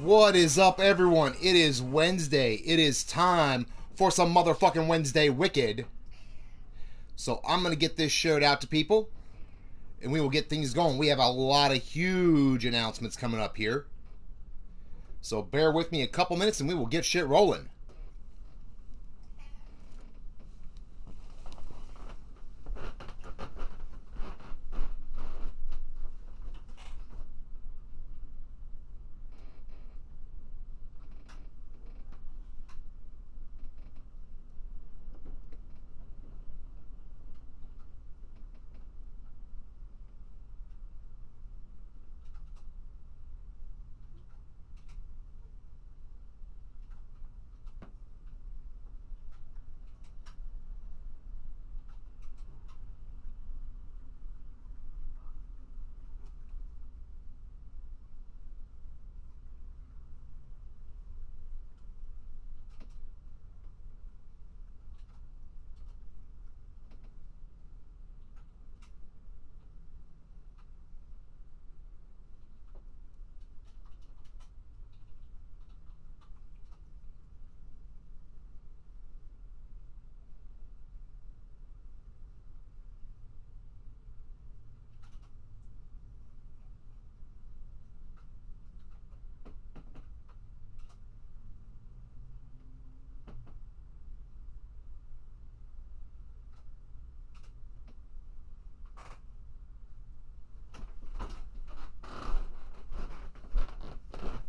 What is up, everyone? It is Wednesday. It is time for some motherfucking Wednesday Wicked. So I'm going to get this shirt out to people, and we will get things going. We have a lot of huge announcements coming up here. So bear with me a couple minutes, and we will get shit rolling.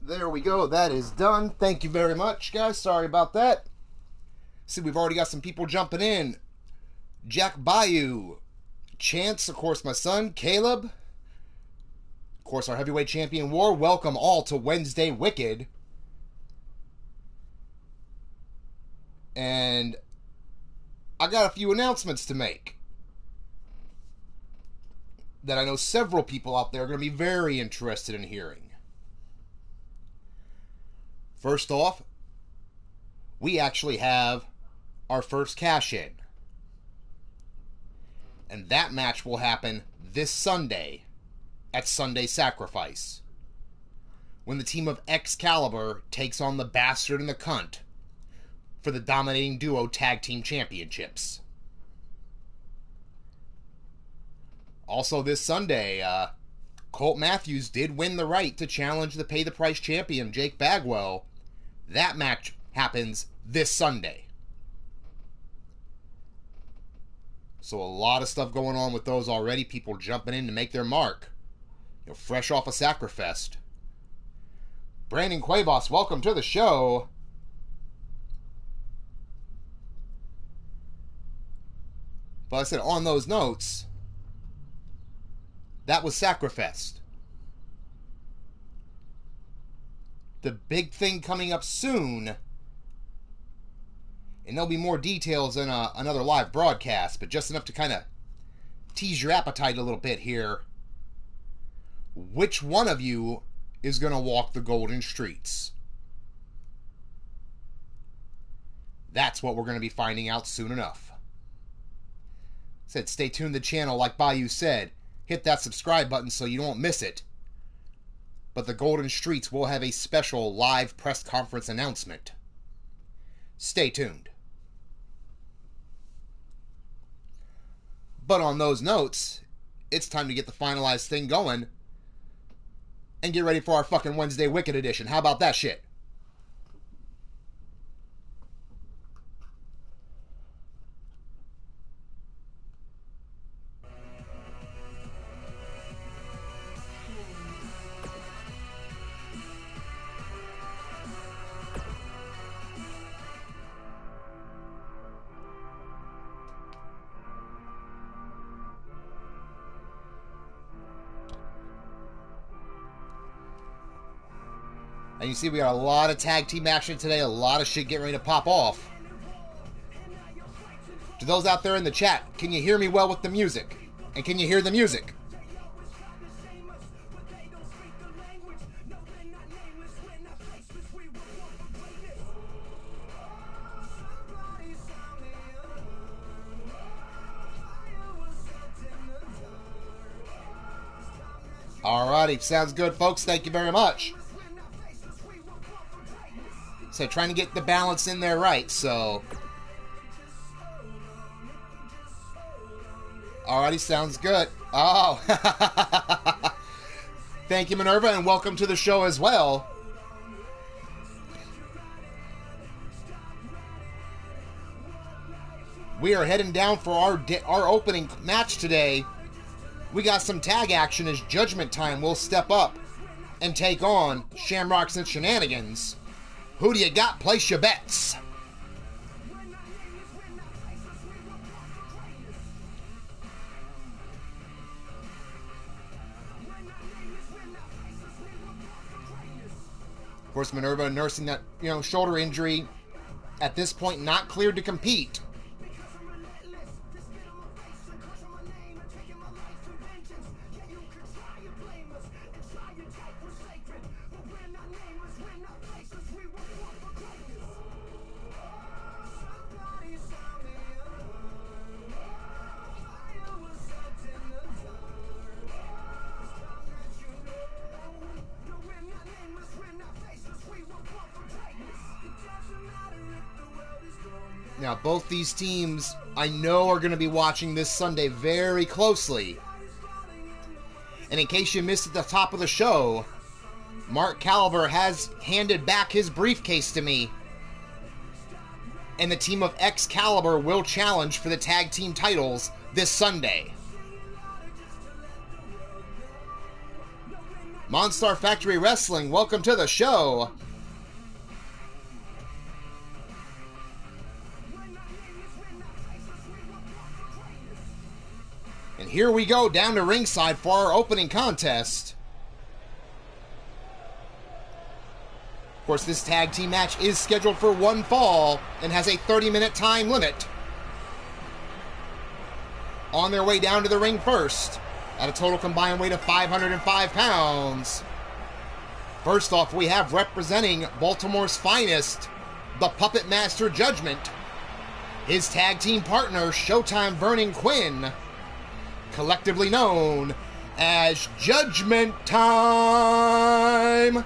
There we go. That is done. Thank you very much, guys. Sorry about that. See, we've already got some people jumping in. Jack Bayou. Chance, of course, my son. Caleb. Of course, our heavyweight champion War. Welcome all to Wednesday Wicked. And I got a few announcements to make that I know several people out there are going to be very interested in hearing. First off, we actually have our first cash-in. And that match will happen this Sunday at Sunday Sacrifice, when the team of Excalibur takes on the Bastard and the Cunt for the Dominating Duo Tag Team Championships. Also this Sunday, Colt Matthews did win the right to challenge the Pay the Price champion, Jake Bagwell. That match happens this Sunday. So a lot of stuff going on with those already. People jumping in to make their mark. Fresh off a Sacrifest. Brandon Cuevas, welcome to the show. But I said, on those notes, that was Sacrifest. The big thing coming up soon, and there'll be more details in another live broadcast, but just enough to kind of tease your appetite a little bit here. Which one of you is going to walk the golden streets? That's what we're going to be finding out soon enough. Said stay tuned to the channel, like Bayou said. Hit that subscribe button so you don't miss it. But the Golden Streets will have a special live press conference announcement. Stay tuned. But on those notes, it's time to get the finalized thing going and get ready for our fucking Wednesday Wicked edition. How about that shit? And you see we got a lot of tag team action today, a lot of shit getting ready to pop off. To those out there in the chat, can you hear me well with the music? And can you hear the music? Alrighty, sounds good, folks. Thank you very much. So trying to get the balance in there right, so. Alrighty, sounds good. Oh. Thank you, Minerva, and welcome to the show as well. We are heading down for our opening match today. We got some tag action as Judgment Time will step up and take on Shamrocks and Shenanigans. Who do you got? Place your bets. Of course, Minerva nursing that, shoulder injury. At this point, not cleared to compete. Now, both these teams, I know, are going to be watching this Sunday very closely. And in case you missed at the top of the show, Mark Caliber has handed back his briefcase to me. And the team of Excalibur will challenge for the tag team titles this Sunday. Monstar Factory Wrestling, welcome to the show. And here we go down to ringside for our opening contest. Of course, this tag team match is scheduled for one fall and has a 30-minute time limit. On their way down to the ring first, at a total combined weight of 505 pounds. First off, we have representing Baltimore's finest, the Puppet Master Judgment. His tag team partner, Showtime Vernon Quinn, collectively known as Judgment Time. Of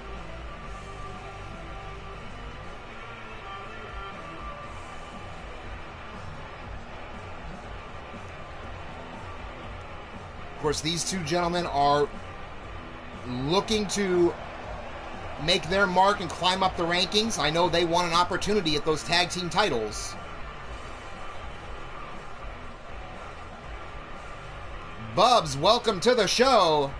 course, these two gentlemen are looking to make their mark and climb up the rankings. I know they want an opportunity at those tag team titles. Bubs, welcome to the show.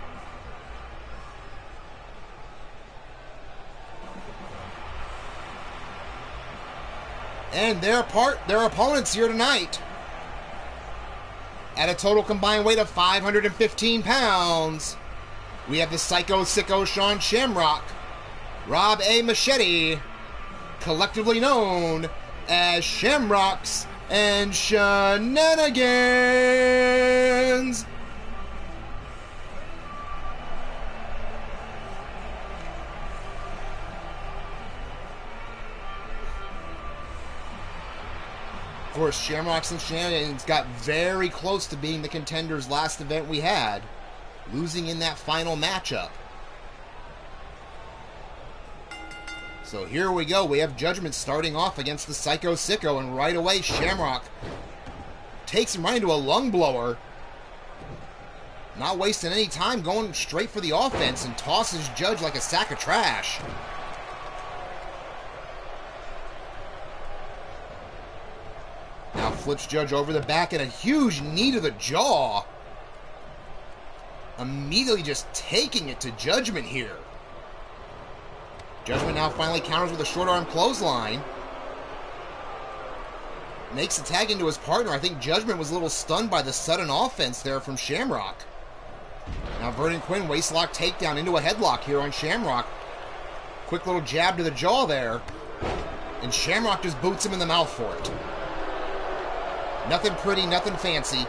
And their opponents here tonight, at a total combined weight of 515 pounds, we have the Psycho Sicko Sean Shamrock, Rob A. Machete, collectively known as Shamrocks and Shenanigans. Of course, Shamrocks and Shenanigans got very close to being the contenders last event we had, losing in that final matchup. So here we go. We have Judgment starting off against the Psycho Sicko, and right away Shamrock takes him right into a lung blower. Not wasting any time, going straight for the offense, and tosses Judge like a sack of trash. Now flips Judge over the back and a huge knee to the jaw. Immediately just taking it to Judgment here. Judgment now finally counters with a short arm clothesline. Makes the tag into his partner. I think Judgment was a little stunned by the sudden offense there from Shamrock. Now Vernon Quinn, waistlock takedown into a headlock here on Shamrock. Quick little jab to the jaw there. And Shamrock just boots him in the mouth for it. Nothing pretty, nothing fancy.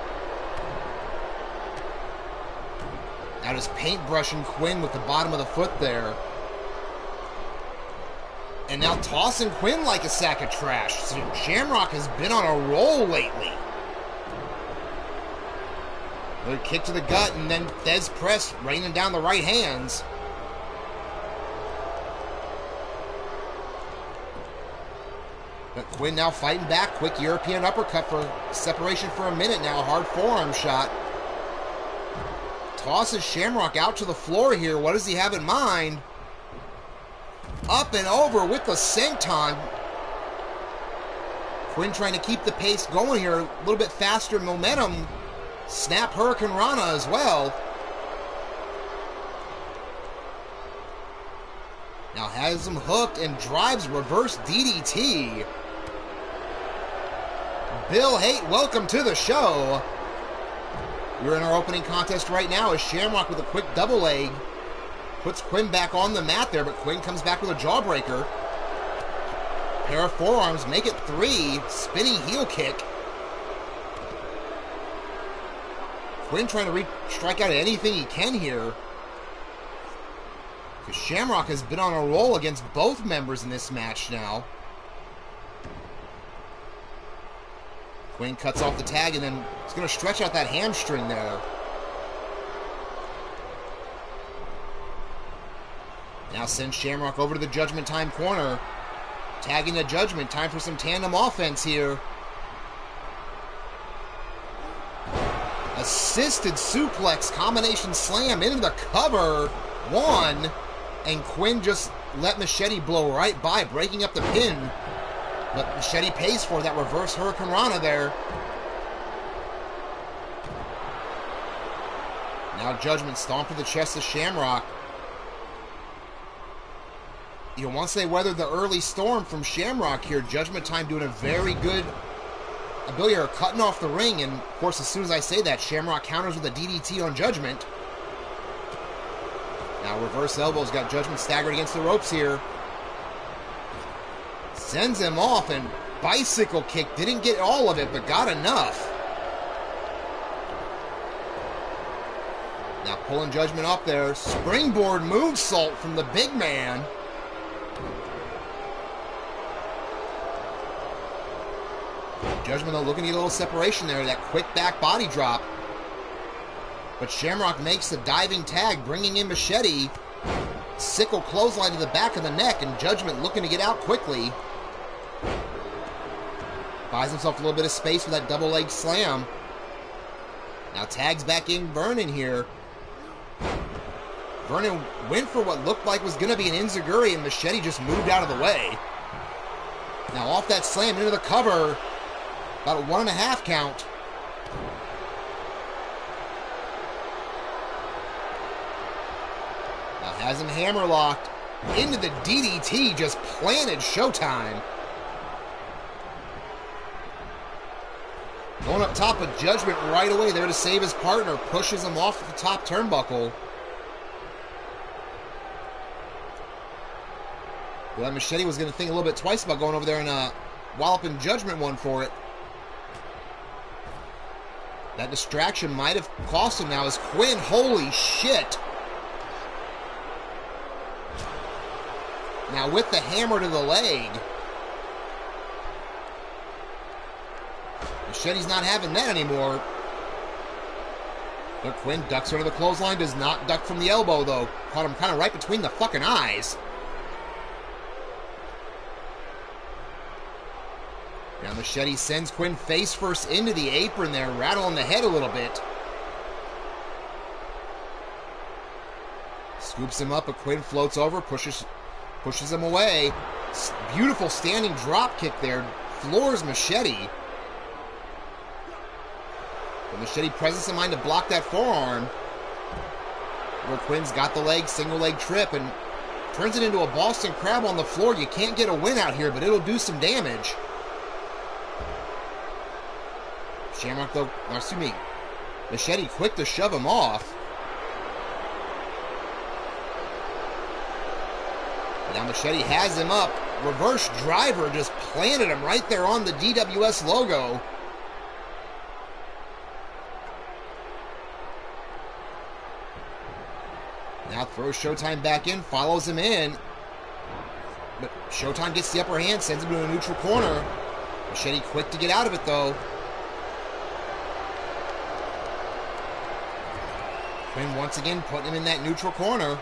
Now just paintbrushing Quinn with the bottom of the foot there. And now tossing Quinn like a sack of trash. So Shamrock has been on a roll lately. Another kick to the gut, and then Thez press raining down the right hands. But Quinn now fighting back. Quick European uppercut for separation for a minute now. Hard forearm shot. Tosses Shamrock out to the floor here. What does he have in mind? Up and over with the senton. Quinn trying to keep the pace going here. A little bit faster momentum. Snap Hurricane Rana as well. Now has him hooked and drives reverse DDT. Bill Haight, welcome to the show. We're in our opening contest right now as Shamrock with a quick double leg puts Quinn back on the mat there, but Quinn comes back with a jawbreaker. Pair of forearms, make it 3. Spinning heel kick. Quinn trying to strike out at anything he can here. Because Shamrock has been on a roll against both members in this match now. Quinn cuts off the tag and then he's going to stretch out that hamstring there. Now sends Shamrock over to the Judgment Time corner. Tagging the Judgment. Time for some tandem offense here. Assisted suplex combination slam into the cover. 1. And Quinn just let Machete blow right by, breaking up the pin. But Machete pays for that reverse Hurricane Rana there. Now Judgment stomp to the chest of Shamrock. You know, once they weather the early storm from Shamrock here, Judgment Time doing a very good ability of cutting off the ring. And, of course, as soon as I say that, Shamrock counters with a DDT on Judgment. Now reverse elbows got Judgment staggered against the ropes here. Sends him off and bicycle kick. Didn't get all of it, but got enough. Now pulling Judgment up there. Springboard moonsault from the big man. Judgment though looking to get a little separation there. That quick back body drop. But Shamrock makes the diving tag, bringing in Machete. Sickle clothesline to the back of the neck, and Judgment looking to get out quickly. Buys himself a little bit of space with that double leg slam. Now tags back in Vernon here. Vernon went for what looked like was going to be an enziguri, and Machete just moved out of the way. Now off that slam into the cover. About a 1.5 count. Now has him hammerlocked into the DDT, just planted Showtime. Going up top of Judgment right away there to save his partner. Pushes him off the top turnbuckle. Well, Machete was going to think a little bit twice about going over there and walloping Judgment one for it. That distraction might have cost him now as Quinn, holy shit. Now with the hammer to the leg. Machete's not having that anymore. But Quinn ducks under the clothesline, does not duck from the elbow though. Caught him kind of right between the fucking eyes. Now Machete sends Quinn face first into the apron there, rattling the head a little bit. Scoops him up, but Quinn floats over, pushes him away. Beautiful standing drop kick there, floors Machete. But Machete presence in mind to block that forearm. Where Quinn's got the leg, single leg trip, and turns it into a Boston Crab on the floor. You can't get a win out here, but it'll do some damage. Shamrock, though, Machete quick to shove him off. Now Machete has him up. Reverse driver just planted him right there on the DWS logo. Now throws Showtime back in, follows him in. But Showtime gets the upper hand, sends him to a neutral corner. Machete quick to get out of it, though. Quinn once again putting him in that neutral corner.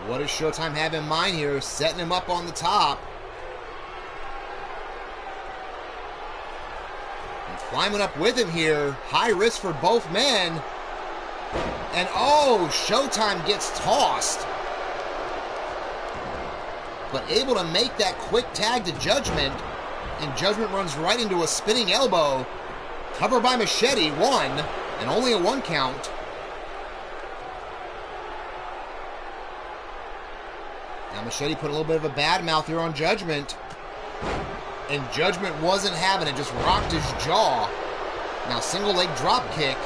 What does Showtime have in mind here? Setting him up on the top. And climbing up with him here. High risk for both men. And oh, Showtime gets tossed. But able to make that quick tag to Judgment. And Judgment runs right into a spinning elbow. Covered by Machete, 1. And only a 1 count. Now Machete put a little bit of a bad mouth here on Judgment. And Judgment wasn't having it, just rocked his jaw. Now single leg drop kick.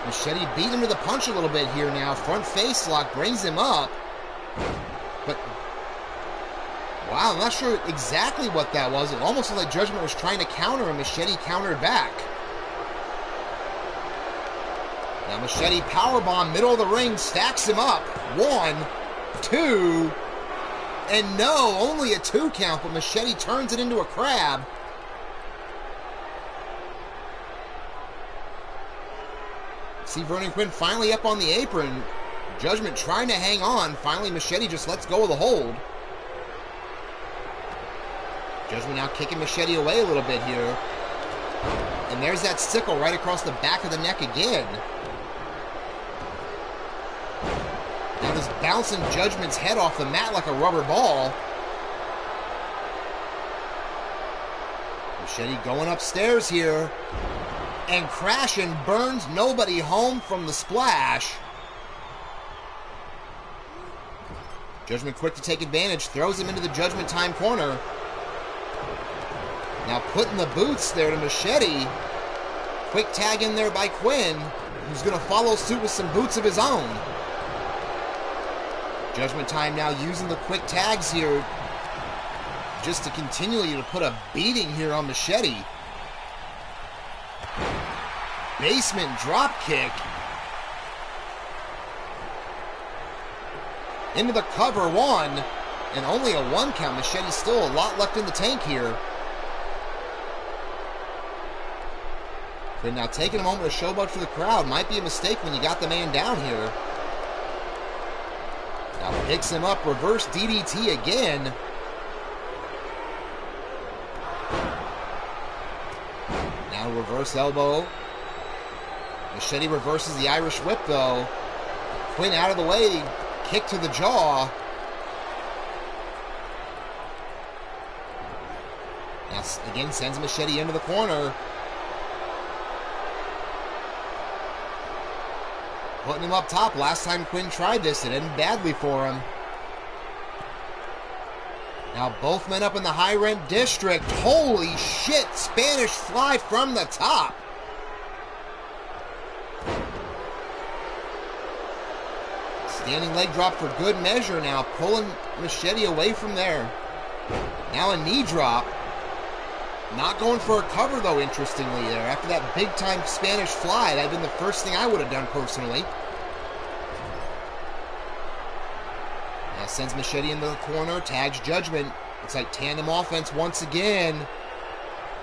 Machete beat him to the punch a little bit here now. Front face lock brings him up. But, wow, I'm not sure exactly what that was. It almost looked like Judgment was trying to counter and Machete countered back. Now Machete powerbomb, middle of the ring, stacks him up. 1, 2, and no, only a 2 count, but Machete turns it into a crab. See Vernon Quinn finally up on the apron. Judgment trying to hang on. Finally, Machete just lets go of the hold. Judgment now kicking Machete away a little bit here. And there's that sickle right across the back of the neck again. Now just bouncing Judgment's head off the mat like a rubber ball. Machete going upstairs here. And crashing, burns nobody home from the splash. Judgment quick to take advantage, throws him into the Judgment Time corner. Now putting the boots there to Machete. Quick tag in there by Quinn, who's going to follow suit with some boots of his own. Judgment Time now using the quick tags here just to continually to put a beating here on Machete. Basement drop kick. Into the cover, 1. And only a 1 count. Machete still a lot left in the tank here. But now taking a moment to showboat for the crowd might be a mistake when you got the man down here. Now picks him up, reverse DDT again. Now reverse elbow. Machete reverses the Irish whip though. Quinn out of the way, kick to the jaw. Now again sends Machete into the corner. Putting him up top. Last time Quinn tried this, it ended badly for him. Now both men up in the high rent district. Holy shit, Spanish fly from the top. Standing leg drop for good measure now, pulling Machete away from there. Now a knee drop. Not going for a cover though, interestingly there. After that big time Spanish fly, that'd been the first thing I would have done personally. Now sends Machete into the corner, tags Judgment. It's like tandem offense once again.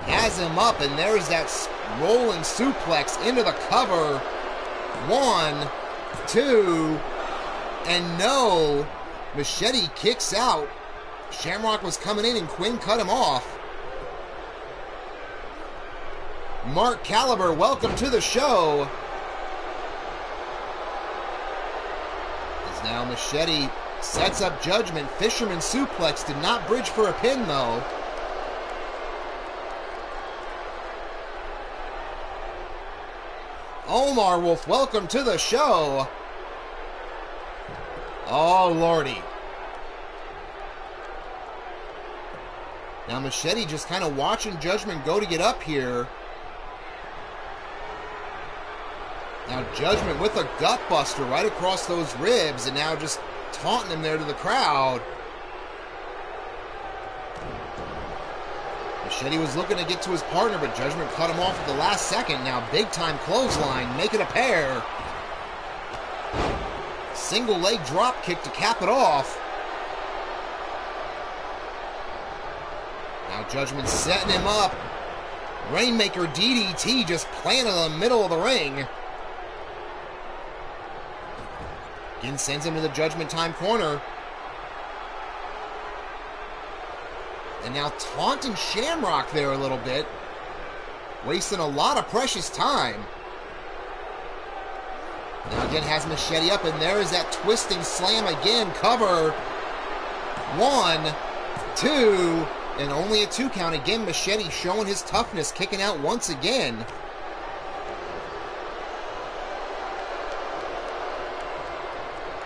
Has him up, and there's that rolling suplex into the cover. 1, 2, and no. Machete kicks out. Shamrock was coming in and Quinn cut him off. Mark Caliber, welcome to the show. As now Machete sets up Judgment. Fisherman suplex, did not bridge for a pin though. Omar Wolf, welcome to the show. Oh, lordy. Now Machete just kind of watching Judgment go to get up here. Now Judgment with a gut buster right across those ribs, and now just taunting him there to the crowd. Machete was looking to get to his partner, but Judgment cut him off at the last second. Now big time clothesline, make it a pair. Single leg drop kick to cap it off. Now Judgment setting him up. Rainmaker DDT just planted in the middle of the ring. Again, sends him to the Judgment Time corner. And now taunting Shamrock there a little bit. Wasting a lot of precious time. Now again has Machete up, and there is that twisting slam again. Cover. 1, 2, and only a 2 count. Again, Machete showing his toughness, kicking out once again.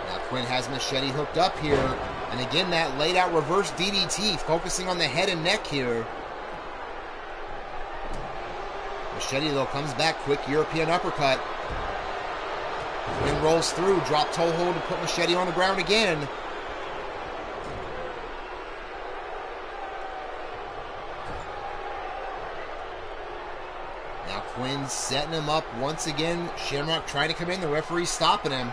Now Quinn has Machete hooked up here. And again, that laid out reverse DDT, focusing on the head and neck here. Machete, though, comes back. Quick European uppercut. Quinn rolls through. Drop toe hold to put Machete on the ground again. Now Quinn setting him up once again. Shamrock trying to come in. The referee stopping him.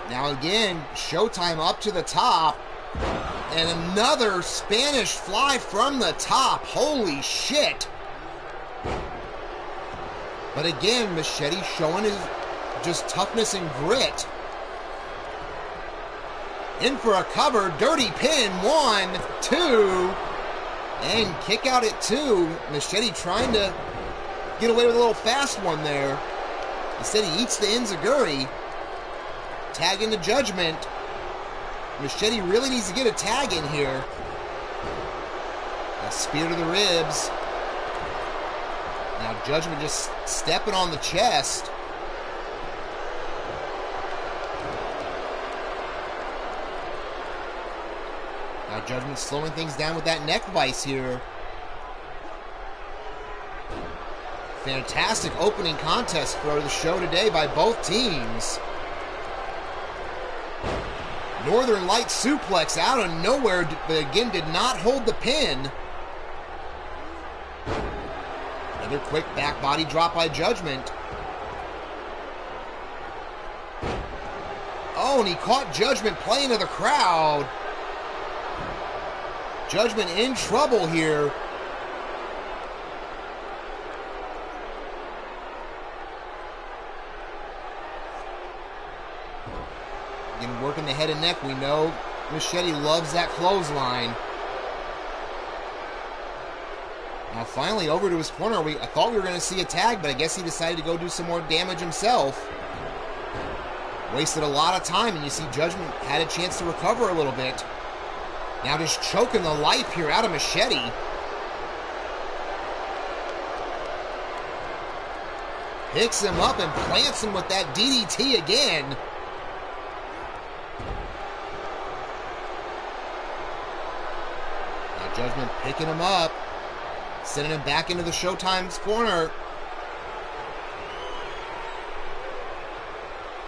Now again, Showtime up to the top. And another Spanish fly from the top. Holy shit. But again, Machete showing his just toughness and grit. In for a cover. Dirty pin. 1, 2. And kick out at 2. Machete trying to get away with a little fast one there. Instead, he eats the enziguri. Tag into Judgment. Machete really needs to get a tag in here. A spear to the ribs. Now Judgment just stepping on the chest. Now Judgment slowing things down with that neck vice here. Fantastic opening contest for the show today by both teams. Northern Light suplex out of nowhere, but again did not hold the pin. Another quick back body drop by Judgment. Oh, and he caught Judgment playing to the crowd. Judgment in trouble here. Again, working the head and neck. We know Machete loves that clothesline. Now finally over to his corner. I thought we were going to see a tag, but I guess he decided to go do some more damage himself. Wasted a lot of time, and you see Judgment had a chance to recover a little bit. Now just choking the life here out of Machete. Picks him up and plants him with that DDT again. Judgment picking him up, sending him back into the Showtime's corner.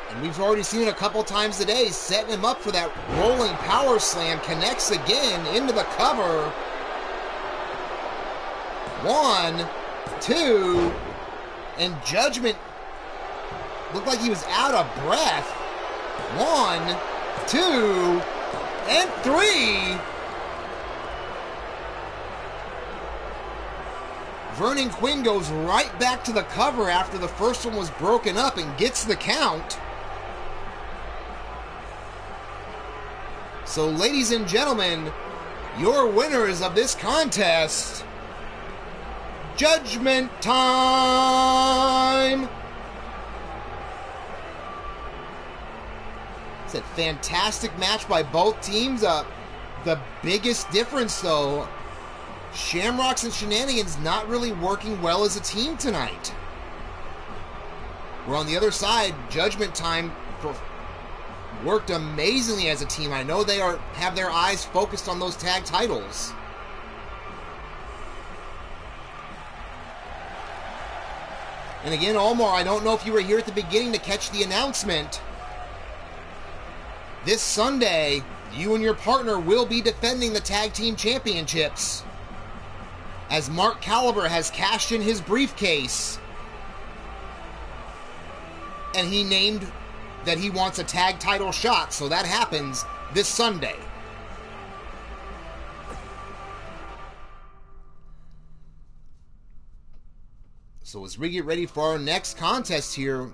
And we've already seen it a couple times today, setting him up for that rolling power slam. Connects again into the cover. 1, 2, and Judgment looked like he was out of breath. 1, 2, and 3. Vernon Quinn goes right back to the cover after the first one was broken up and gets the count. So, ladies and gentlemen, your winners of this contest, Judgment Time! It's a fantastic match by both teams. The biggest difference, though, Shamrocks and Shenanigans not really working well as a team tonight. We're on the other side. Judgment Time worked amazingly as a team. I know they have their eyes focused on those tag titles. And again, Omar, I don't know if you were here at the beginning to catch the announcement. This Sunday, you and your partner will be defending the tag team championships, as Mark Caliber has cashed in his briefcase, and he named that he wants a tag title shot, so that happens this Sunday. So as we get ready for our next contest here,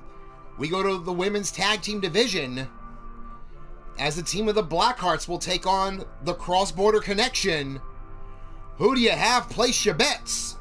we go to the women's tag team division, as the team of the Blackhearts will take on the Cross Border Connection. Who do you have? Place your bets.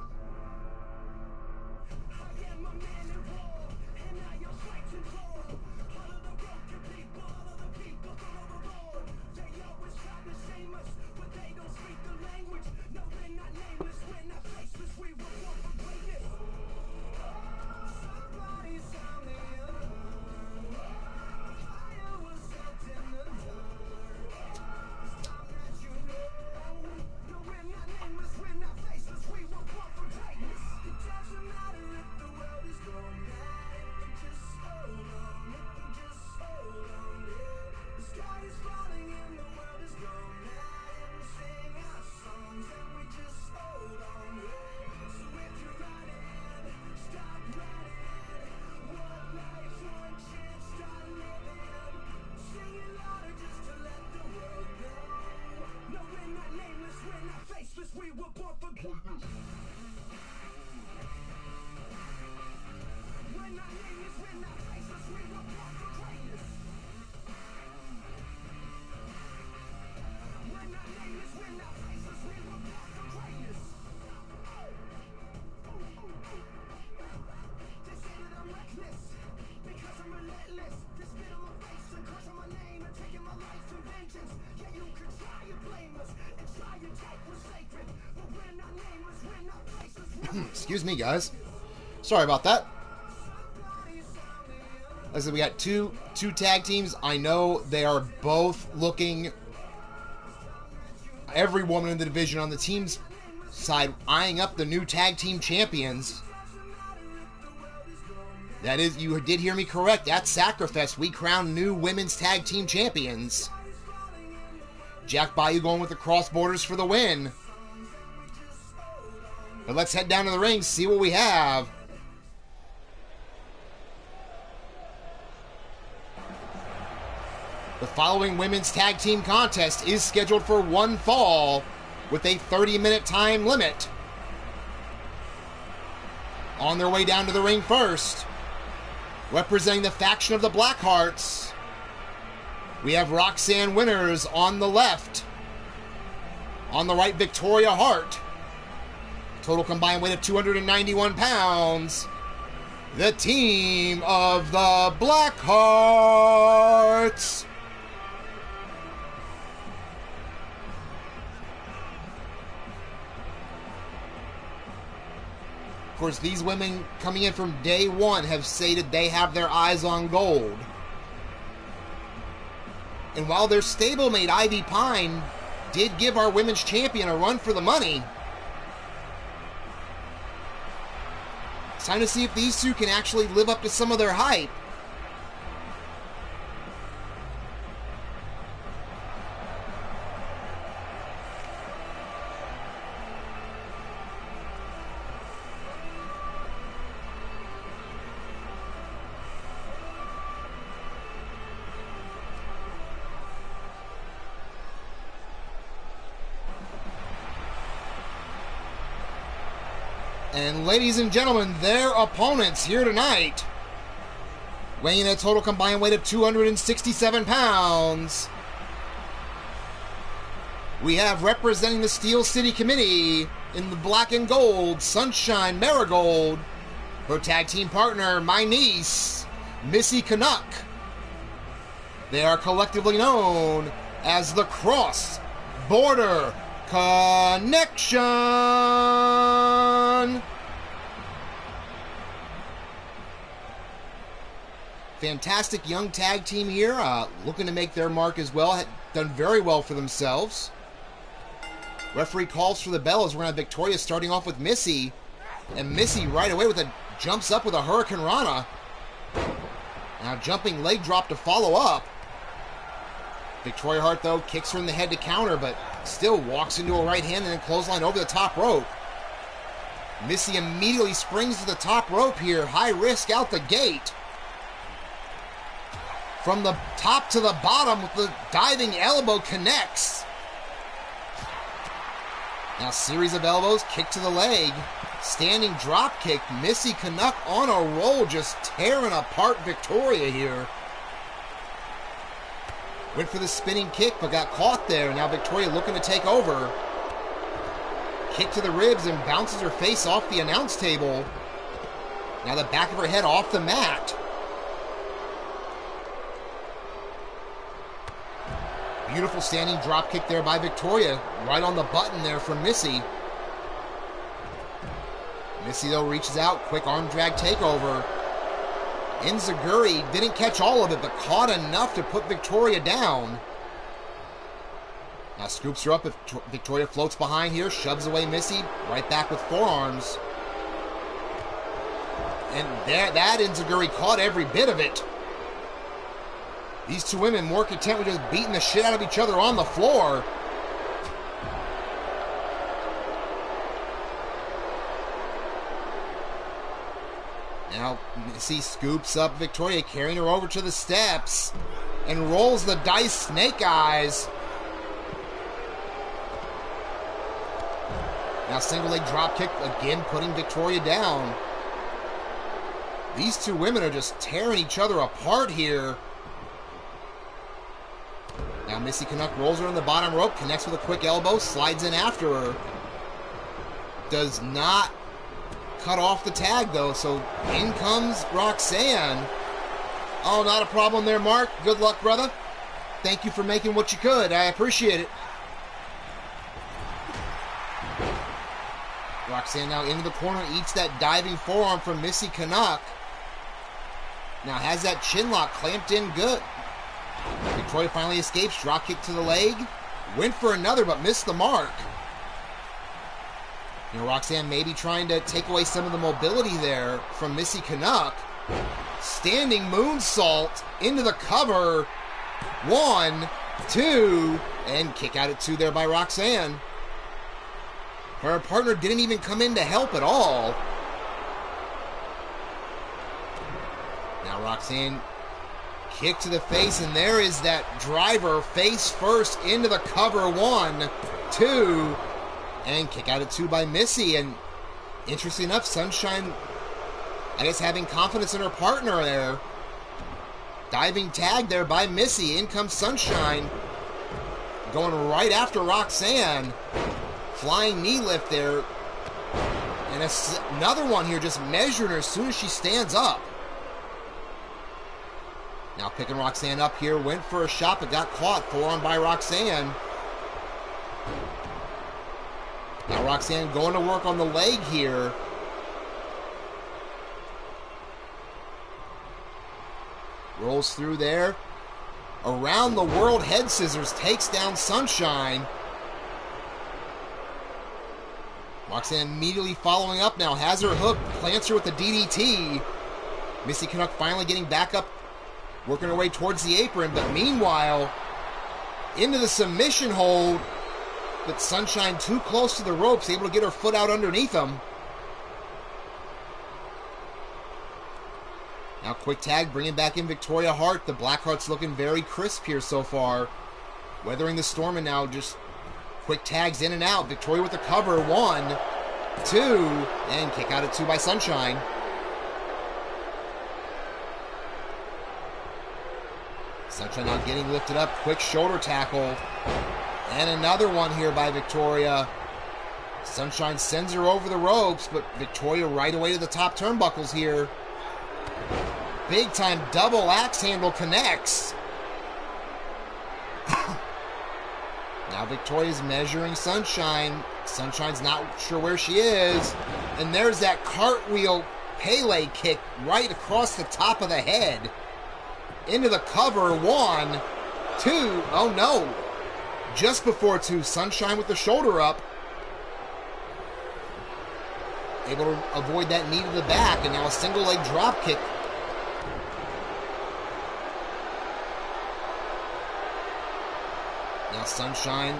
Excuse me, guys. Sorry about that. Like I said, we got two tag teams. I know they are both looking, every woman in the division on the team's side, eyeing up the new tag team champions. That is, you did hear me correct. At Sacrifice, we crowned new women's tag team champions. Jack Bayou going with the Cross Borders for the win. But let's head down to the ring, see what we have. The following women's tag team contest is scheduled for one fall with a 30-minute time limit. On their way down to the ring first, representing the faction of the Blackhearts, we have Roxanne Winters on the left. On the right, Victoria Hart. Total combined weight of 291 pounds. The team of the Blackhearts. Of course, these women coming in from day one have stated they have their eyes on gold. And while their stablemate Ivy Pine did give our women's champion a run for the money, it's time to see if these two can actually live up to some of their hype. And ladies and gentlemen, their opponents here tonight, weighing a total combined weight of 267 pounds, we have representing the Steel City Committee in the black and gold, Sunshine Marigold, her tag team partner, my niece, Missy Canuck. They are collectively known as the Cross Border Connection. Fantastic young tag team here, looking to make their mark as well. Had done very well for themselves. Referee calls for the bell as we're going to have Victoria starting off with Missy. And Missy right away jumps up with a Hurricane Rana. Now jumping leg drop to follow up. Victoria Hart, though, kicks her in the head to counter, but still walks into a right hand and then clothesline over the top rope. Missy immediately springs to the top rope here. High risk out the gate. From the top to the bottom with the diving elbow connects. Now series of elbows, kick to the leg. Standing drop kick. Missy Canuck on a roll, just tearing apart Victoria here. Went for the spinning kick, but got caught there. Now Victoria looking to take over. Kick to the ribs and bounces her face off the announce table. Now the back of her head off the mat. Beautiful standing drop kick there by Victoria. Right on the button there from Missy. Missy, though, reaches out. Quick arm drag takeover. Enziguri didn't catch all of it, but caught enough to put Victoria down. Now scoops her up. If Victoria floats behind here, shoves away Missy. Right back with forearms. And that Enziguri caught every bit of it. These two women more content with just beating the shit out of each other on the floor. Now, Missy scoops up Victoria, carrying her over to the steps, and rolls the dice snake eyes. Now, single leg drop kick, again putting Victoria down. These two women are just tearing each other apart here. Now, Missy Canuck rolls her on the bottom rope, connects with a quick elbow, slides in after her. Does not cut off the tag, though, so in comes Roxanne. Oh, not a problem there, Mark. Good luck, brother. Thank you for making what you could. I appreciate it. Roxanne now into the corner, eats that diving forearm from Missy Canuck. Now has that chin lock clamped in good. Victoria finally escapes, drop kick to the leg. Went for another, but missed the mark. You know, Roxanne maybe trying to take away some of the mobility there from Missy Canuck. Standing moonsault into the cover. 1, 2, and kick out at 2 there by Roxanne. Her partner didn't even come in to help at all. Now Roxanne, kick to the face, and there is that driver face first into the cover. 1, 2, and kick out at 2 by Missy. And interesting enough, Sunshine, I guess, having confidence in her partner there. Diving tag there by Missy. In comes Sunshine, going right after Roxanne. Flying knee lift there. And another one here, just measuring her as soon as she stands up. Now picking Roxanne up here. Went for a shot, but got caught. Forearm by Roxanne. Now Roxanne going to work on the leg here. Rolls through there. Around the world head scissors. Takes down Sunshine. Roxanne immediately following up now. Has her hook. Plants her with the DDT. Missy Canuck finally getting back up. Working her way towards the apron. But meanwhile, into the submission hold. But Sunshine too close to the ropes. Able to get her foot out underneath him. Now quick tag. Bringing back in Victoria Hart. The Blackheart's looking very crisp here so far. Weathering the storm, and now just quick tags in and out. Victoria with the cover. 1, 2, and kick out at 2 by Sunshine. Sunshine now getting lifted up. Quick shoulder tackle. And another one here by Victoria. Sunshine sends her over the ropes, but Victoria right away to the top turnbuckles here. Big time double axe handle connects. Now Victoria's measuring Sunshine. Sunshine's not sure where she is. And there's that cartwheel Pele kick right across the top of the head. Into the cover. 1, 2. Oh no. Just before 2. Sunshine with the shoulder up. Able to avoid that knee to the back. And now a single leg drop kick. Now Sunshine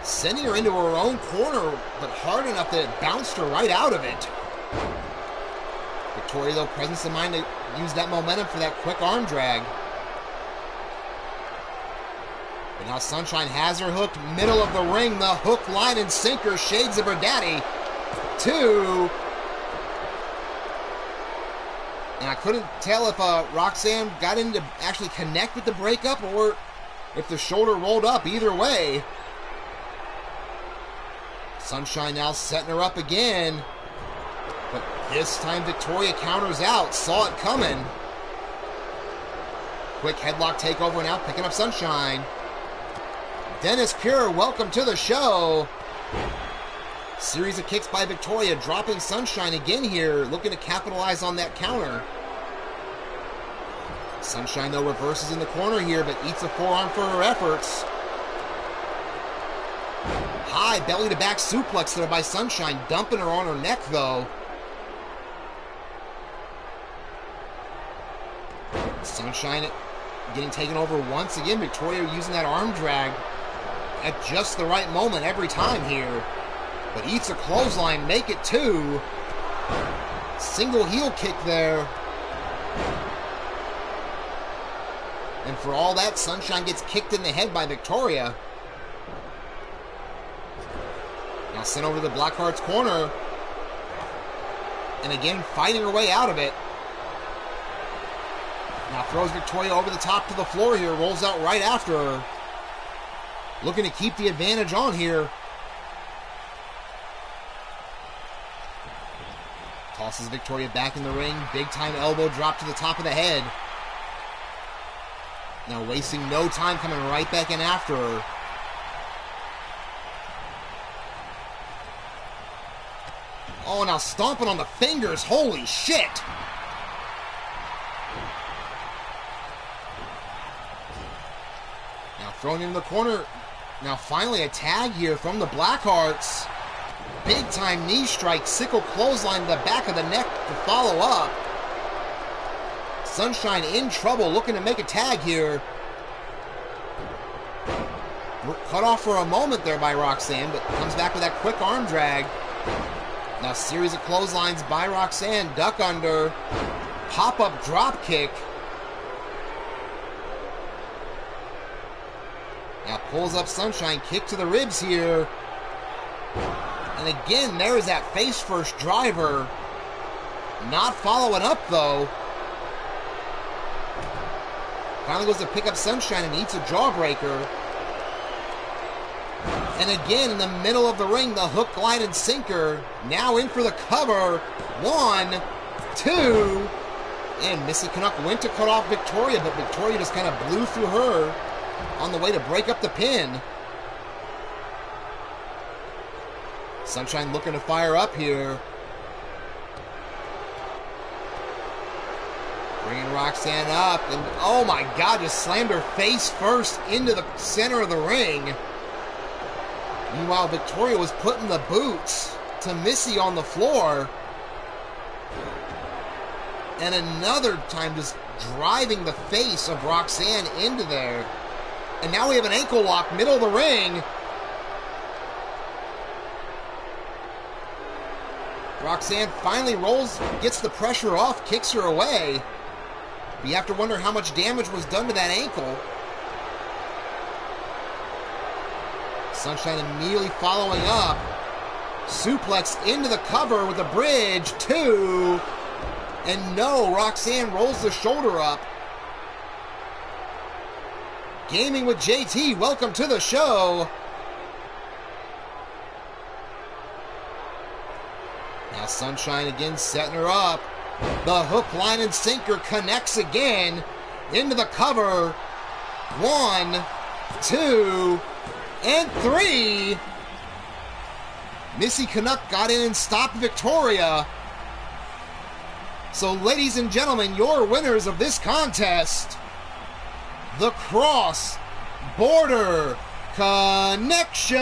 sending her into her own corner, but hard enough that it bounced her right out of it. Victoria, though, presence of mind to use that momentum for that quick arm drag. But now Sunshine has her hooked, middle of the ring, the hook, line, and sinker, shades of her daddy. 2. And I couldn't tell if Roxanne got in to actually connect with the breakup or if the shoulder rolled up. Either way. Sunshine now setting her up again. But this time Victoria counters out. Saw it coming. Quick headlock takeover now, picking up Sunshine. Dennis Pure, welcome to the show. Series of kicks by Victoria, dropping Sunshine again here, looking to capitalize on that counter. Sunshine, though, reverses in the corner here, but eats a forearm for her efforts. High belly-to-back suplex there by Sunshine, dumping her on her neck, though. Sunshine getting taken over once again. Victoria using that arm drag at just the right moment every time here. But eats a clothesline, make it 2. Single heel kick there. And for all that, Sunshine gets kicked in the head by Victoria. Now sent over to the Blackheart's corner. And again, fighting her way out of it. Now throws Victoria over the top to the floor here. Rolls out right after her. Looking to keep the advantage on here. Tosses Victoria back in the ring. Big time elbow drop to the top of the head. Now wasting no time, coming right back in after her. Oh, now stomping on the fingers. Holy shit. Now thrown in the corner. Now finally a tag here from the Blackhearts. Big time knee strike, sickle clothesline to the back of the neck to follow up. Sunshine in trouble, looking to make a tag here. Cut off for a moment there by Roxanne, but comes back with that quick arm drag. Now series of clotheslines by Roxanne, duck under, pop-up drop kick. Now pulls up Sunshine, kick to the ribs here. And again, there is that face-first driver. Not following up, though. Finally goes to pick up Sunshine and eats a jawbreaker. And again, in the middle of the ring, the hook, line, and sinker. Now in for the cover. 1, 2. And Missy Canuck went to cut off Victoria, but Victoria just kind of blew through her on the way to break up the pin. Sunshine looking to fire up here. Bringing Roxanne up. And oh my God, just slammed her face first into the center of the ring. Meanwhile, Victoria was putting the boots to Missy on the floor. And another time just driving the face of Roxanne into there. And now we have an ankle lock, middle of the ring. Roxanne finally rolls, gets the pressure off, kicks her away. But you have to wonder how much damage was done to that ankle. Sunshine immediately following up. Suplex into the cover with a bridge. 2. And no, Roxanne rolls the shoulder up. Gaming with JT, welcome to the show. Now Sunshine again setting her up. The hook, line, and sinker connects again into the cover. 1, 2, and 3. Missy Canuck got in and stopped Victoria. So, ladies and gentlemen, your winners of this contest, the Cross Border Connection.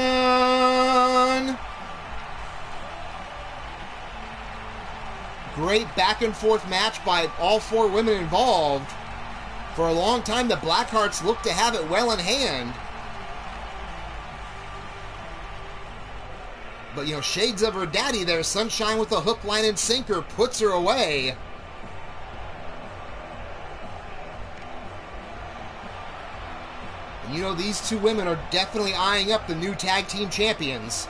Great back and forth match by all 4 women involved. For a long time, the Blackhearts looked to have it well in hand. But, you know, shades of her daddy there. Sunshine with a hook, line, and sinker puts her away. And, you know, these 2 women are definitely eyeing up the new tag team champions.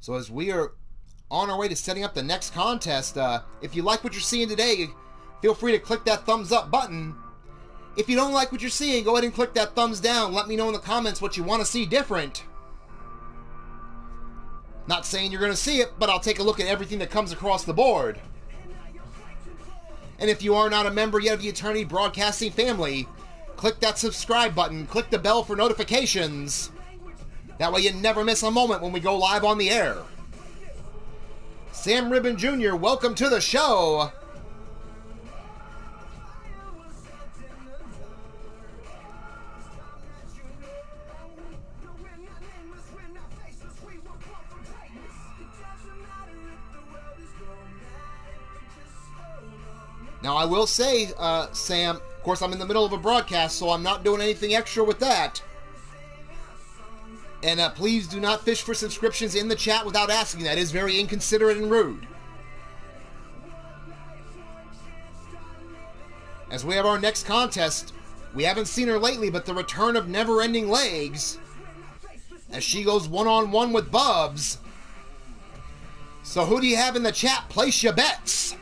So as we are on our way to setting up the next contest, if you like what you're seeing today, feel free to click that thumbs up button. If you don't like what you're seeing, go ahead and click that thumbs down. Let me know in the comments what you want to see different. Not saying you're going to see it, but I'll take a look at everything that comes across the board. And if you are not a member yet of the Eternity Broadcasting family, click that subscribe button, click the bell for notifications. That way you never miss a moment when we go live on the air. Sam Ribbon Jr., welcome to the show. Now, I will say, Sam, of course, I'm in the middle of a broadcast, so I'm not doing anything extra with that. And please do not fish for subscriptions in the chat without asking. That is very inconsiderate and rude. As we have our next contest, we haven't seen her lately, but the return of Never Ending Legs, as she goes one-on-one with Bubs. So who do you have in the chat? Place your bets.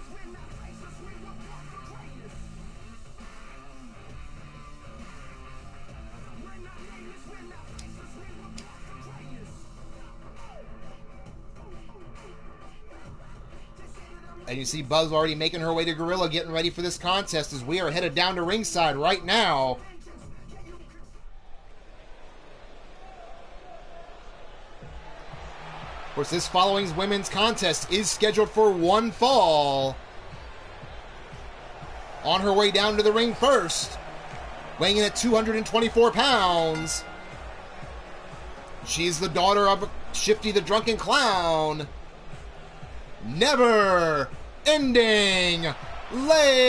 And you see Buzz already making her way to Gorilla, getting ready for this contest as we are headed down to ringside right now. Of course, this following women's contest is scheduled for one fall. On her way down to the ring first, weighing in at 224 pounds. She's the daughter of Shifty the Drunken Clown. Never Ending Legs.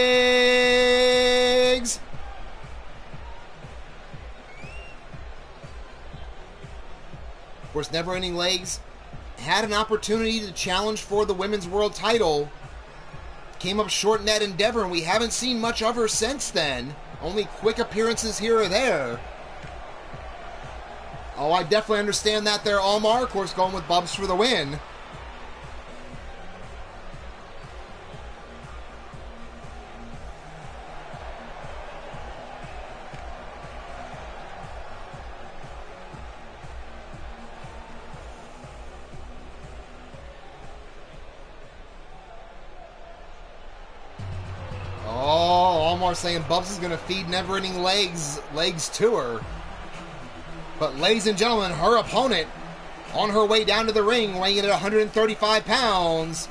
Of course, Never Ending Legs had an opportunity to challenge for the women's world title. Came up short in that endeavor, and we haven't seen much of her since then. Only quick appearances here or there. Oh, I definitely understand that there, Almar. Of course, going with Bubs for the win. Saying Bubs is going to feed Never Ending Legs to her. But ladies and gentlemen, her opponent on her way down to the ring, weighing in at 135 pounds.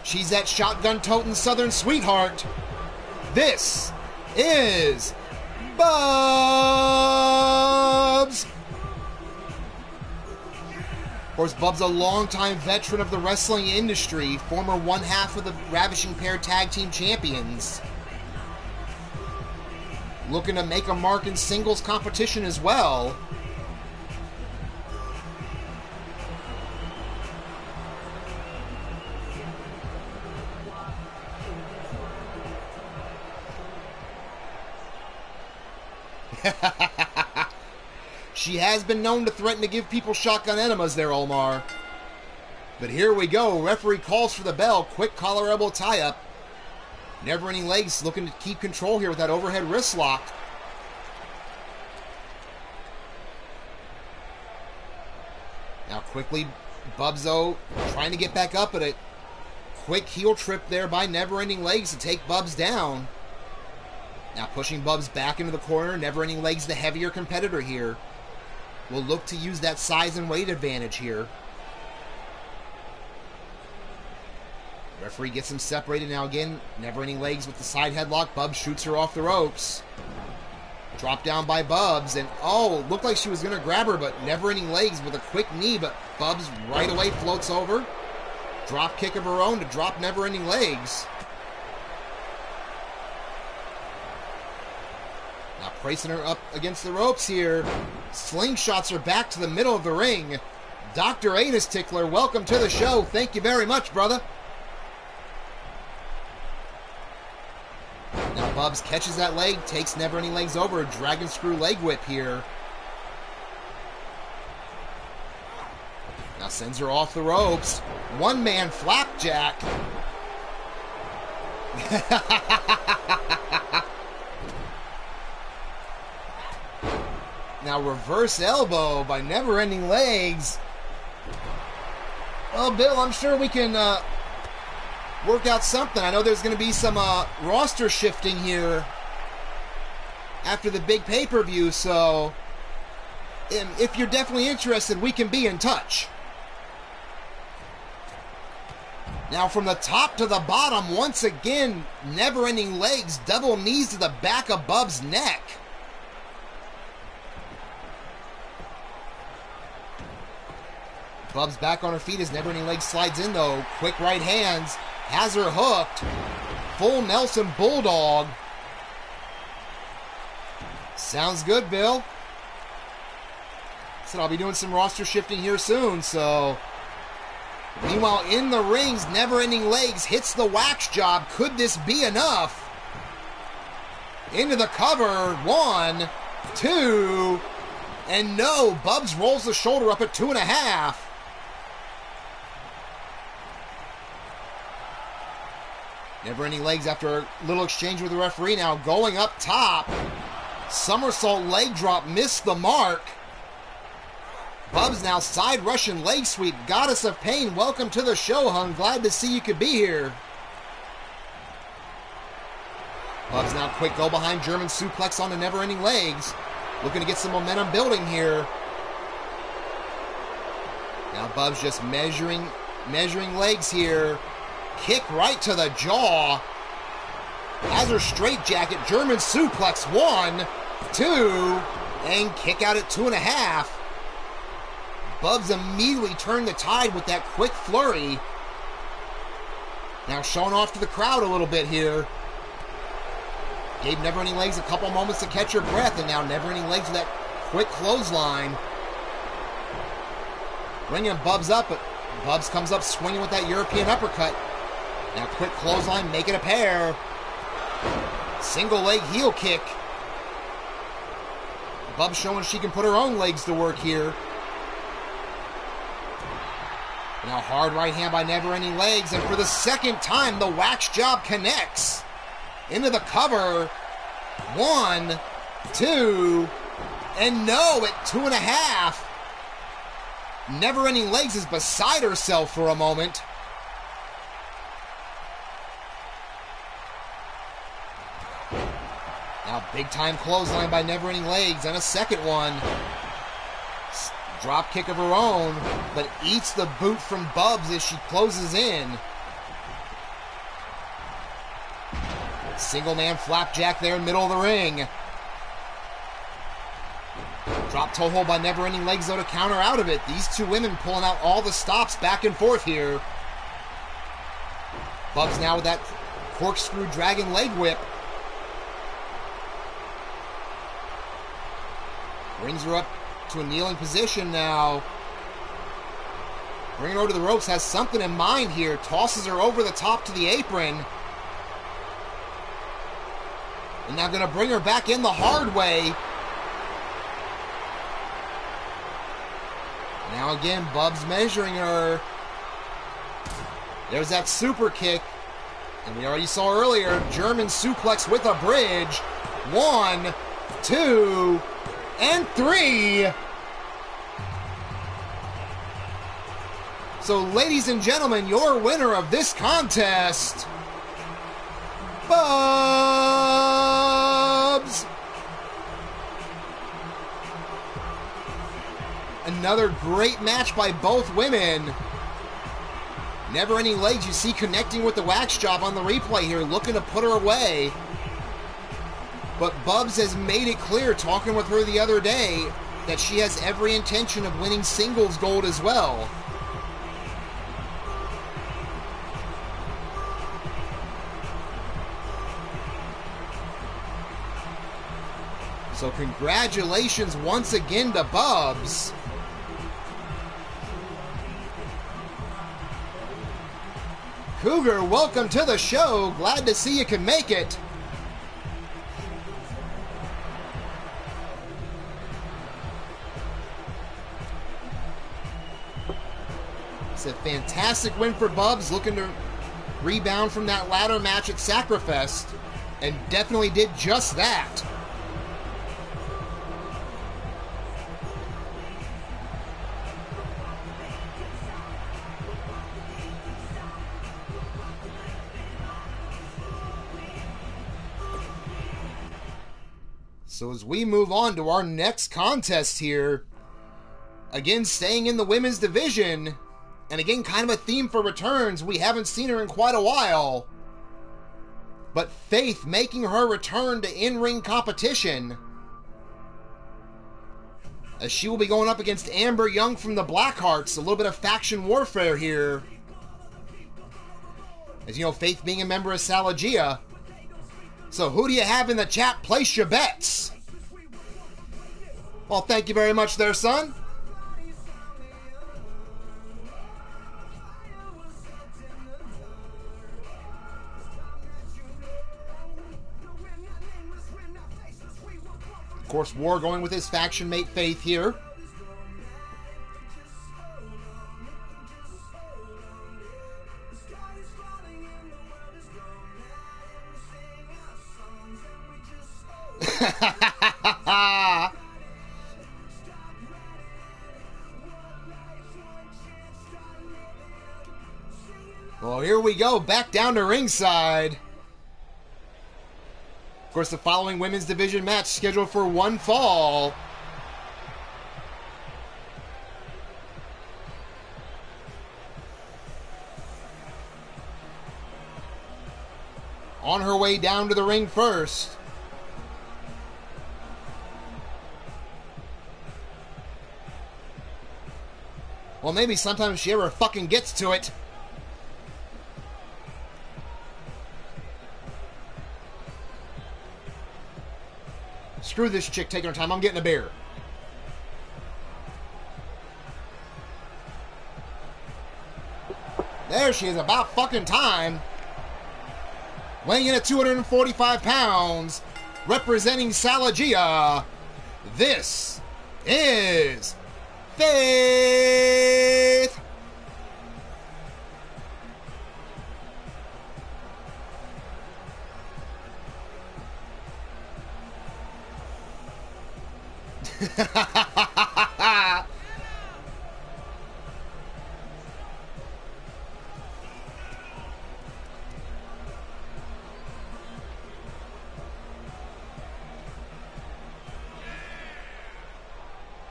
She's that shotgun-toting Southern sweetheart. This is Bubs. Of course, Bubs, a longtime veteran of the wrestling industry, former one half of the Ravishing Pair Tag Team Champions. Looking to make a mark in singles competition as well. She has been known to threaten to give people shotgun enemas there, Omar. But here we go. Referee calls for the bell. Quick collar elbow tie-up. Never Ending Legs looking to keep control here with that overhead wrist lock. Now quickly, Bubzo trying to get back up at it. Quick heel trip there by Never Ending Legs to take Bubs down. Now pushing Bubs back into the corner. Never Ending Legs, the heavier competitor here, will look to use that size and weight advantage here. Referee gets him separated now again. Never Ending Legs with the side headlock. Bubs shoots her off the ropes. Drop down by Bubs, and oh, looked like she was going to grab her, but Never Ending Legs with a quick knee, but Bubs right away floats over. Drop kick of her own to drop Never Ending Legs. Now placing her up against the ropes here. Slingshots her back to the middle of the ring. Dr. Anus Tickler, welcome to the show. Thank you very much, brother. Now Bubs catches that leg, takes Never Ending Legs over. Dragon Screw leg whip here. Now sends her off the ropes. One-man flapjack. Now reverse elbow by Never Ending Legs. Well, Bill, I'm sure we can work out something. I know there's going to be some roster shifting here after the big pay-per-view, so if you're definitely interested, we can be in touch. Now from the top to the bottom, once again, Never Ending Legs, double knees to the back of Bub's neck. Bub's back on her feet as Never Ending Legs slides in though. Quick right hands, has her hooked. Full Nelson Bulldog. Sounds good, Bill. Said I'll be doing some roster shifting here soon, so. Meanwhile, in the rings, Never Ending Legs hits the wax job. Could this be enough? Into the cover. 1, 2, and no. Bubs rolls the shoulder up at 2.5. Never Ending Legs after a little exchange with the referee now going up top. Somersault leg drop, missed the mark. Bubs now side Russian leg sweep. Goddess of Pain, welcome to the show, hon. Glad to see you could be here. Bubs now quick go behind German suplex on the Never Ending Legs. Looking to get some momentum building here. Now Bubs just measuring legs here. Kick right to the jaw. Has her straight jacket. German suplex. 1, 2, and kick out at 2.5. Bubs immediately turned the tide with that quick flurry. Now showing off to the crowd a little bit here. Gave Never Ending Legs a couple moments to catch her breath, and now Never Ending Legs with that quick clothesline. Bringing Bubs up, but Bubs comes up swinging with that European uppercut. Now quick clothesline, make it a pair. Single leg heel kick. Bubs showing she can put her own legs to work here. Now hard right hand by Never Ending Legs, and for the second time, the wax job connects. Into the cover. 1, 2, and no at 2.5. Never Ending Legs is beside herself for a moment. Now big time clothesline by Never Ending Legs, and a second one. Drop kick of her own, but eats the boot from Bubs as she closes in. Single man flapjack there in middle of the ring. Drop toe hold by Never Ending Legs though to counter out of it. These two women pulling out all the stops back and forth here. Bubs now with that corkscrew dragon leg whip. Brings her up to a kneeling position now. Bringing her over to the ropes, has something in mind here. Tosses her over the top to the apron. And now going to bring her back in the hard way. Now again, Bubs measuring her. There's that super kick. And we already saw earlier, German suplex with a bridge. 1, 2, and 3. So, ladies and gentlemen, your winner of this contest, Bubs. Another great match by both women. Never Ending Legs, you see connecting with the wax job on the replay here, looking to put her away. But Bubs has made it clear, talking with her the other day, that she has every intention of winning singles gold as well. So congratulations once again to Bubs. Cougar, welcome to the show. Glad to see you can make it. It's a fantastic win for Bubs, looking to rebound from that ladder match at Sacrifest, and definitely did just that. So as we move on to our next contest here, again staying in the women's division, and again kind of a theme for returns, we haven't seen her in quite a while, but Faith making her return to in-ring competition, as she will be going up against Amber Young from the Blackhearts. A little bit of faction warfare here, as you know, Faith being a member of Salagia. So who do you have in the chat? Place your bets. Well, thank you very much there, son. Of course, War going with his faction mate Faith here. Well, here we go, back down to ringside. Of course, the following women's division match scheduled for one fall. On her way down to the ring first, well, maybe sometimes she ever fucking gets to it. Screw this chick taking her time. I'm getting a beer. There she is, about fucking time. Weighing in at 245 pounds, representing Salagia, this is Faith.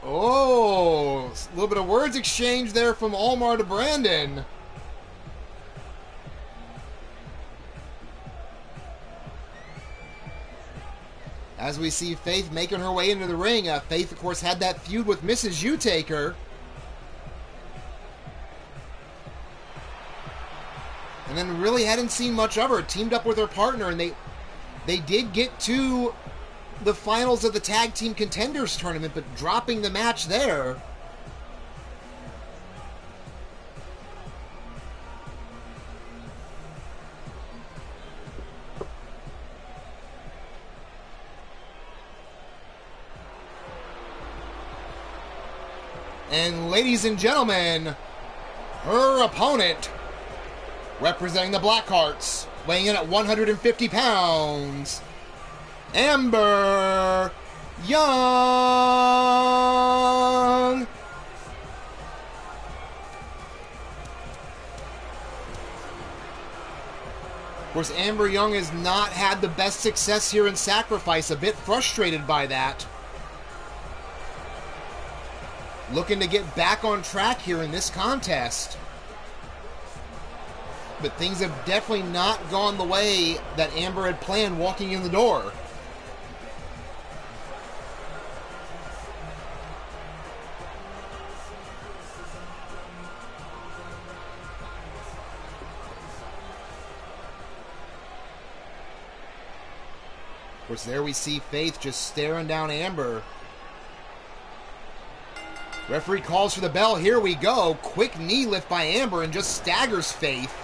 Oh, a little bit of words exchange there from Omar to Brandon. As we see Faith making her way into the ring. Faith, of course, had that feud with Mrs. U-Taker. And then really hadn't seen much of her. Teamed up with her partner, and they did get to the finals of the Tag Team Contenders Tournament, but dropping the match there. And ladies and gentlemen, her opponent, representing the Blackhearts, weighing in at 150 pounds, Amber Young. Of course, Amber Young has not had the best success here in Sacrifice, a bit frustrated by that. Looking to get back on track here in this contest. But things have definitely not gone the way that Amber had planned walking in the door. Of course, there we see Faith just staring down Amber. Referee calls for the bell. Here we go. Quick knee lift by Amber and just staggers Faith.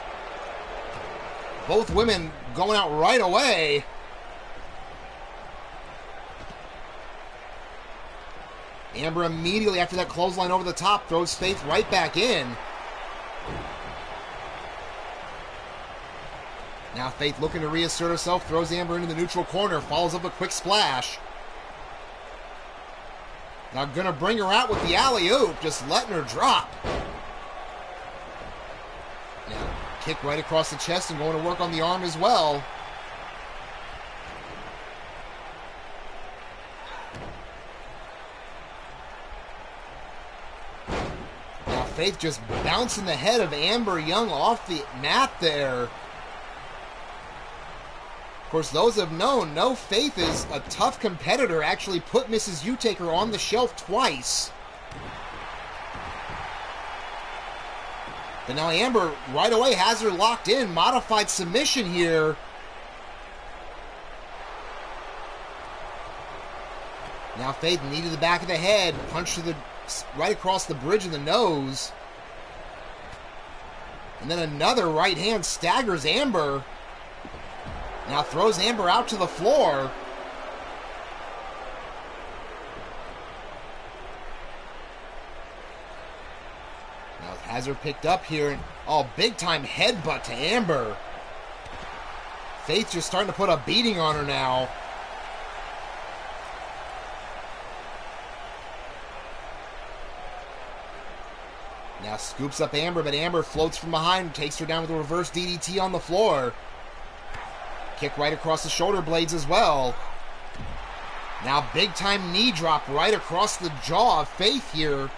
Both women going out right away. Amber immediately after that clothesline over the top throws Faith right back in. Now Faith looking to reassert herself, throws Amber into the neutral corner, follows up a quick splash. Now gonna bring her out with the alley-oop, just letting her drop. Now kick right across the chest and going to work on the arm as well. Now Faith just bouncing the head of Amber Young off the mat there. Of course, those have known, no, Faith is a tough competitor, actually put Mrs. Utaker on the shelf twice. But now Amber right away has her locked in, modified submission here. Now Faith knee to the back of the head, punch to the right across the bridge of the nose. And then another right hand staggers Amber. Now throws Amber out to the floor. Now has her picked up here. And, oh, big time headbutt to Amber. Faith just starting to put a beating on her now. Now scoops up Amber, but Amber floats from behind, takes her down with a reverse DDT on the floor. Kick right across the shoulder blades as well. Now big time knee drop right across the jaw of Faith here.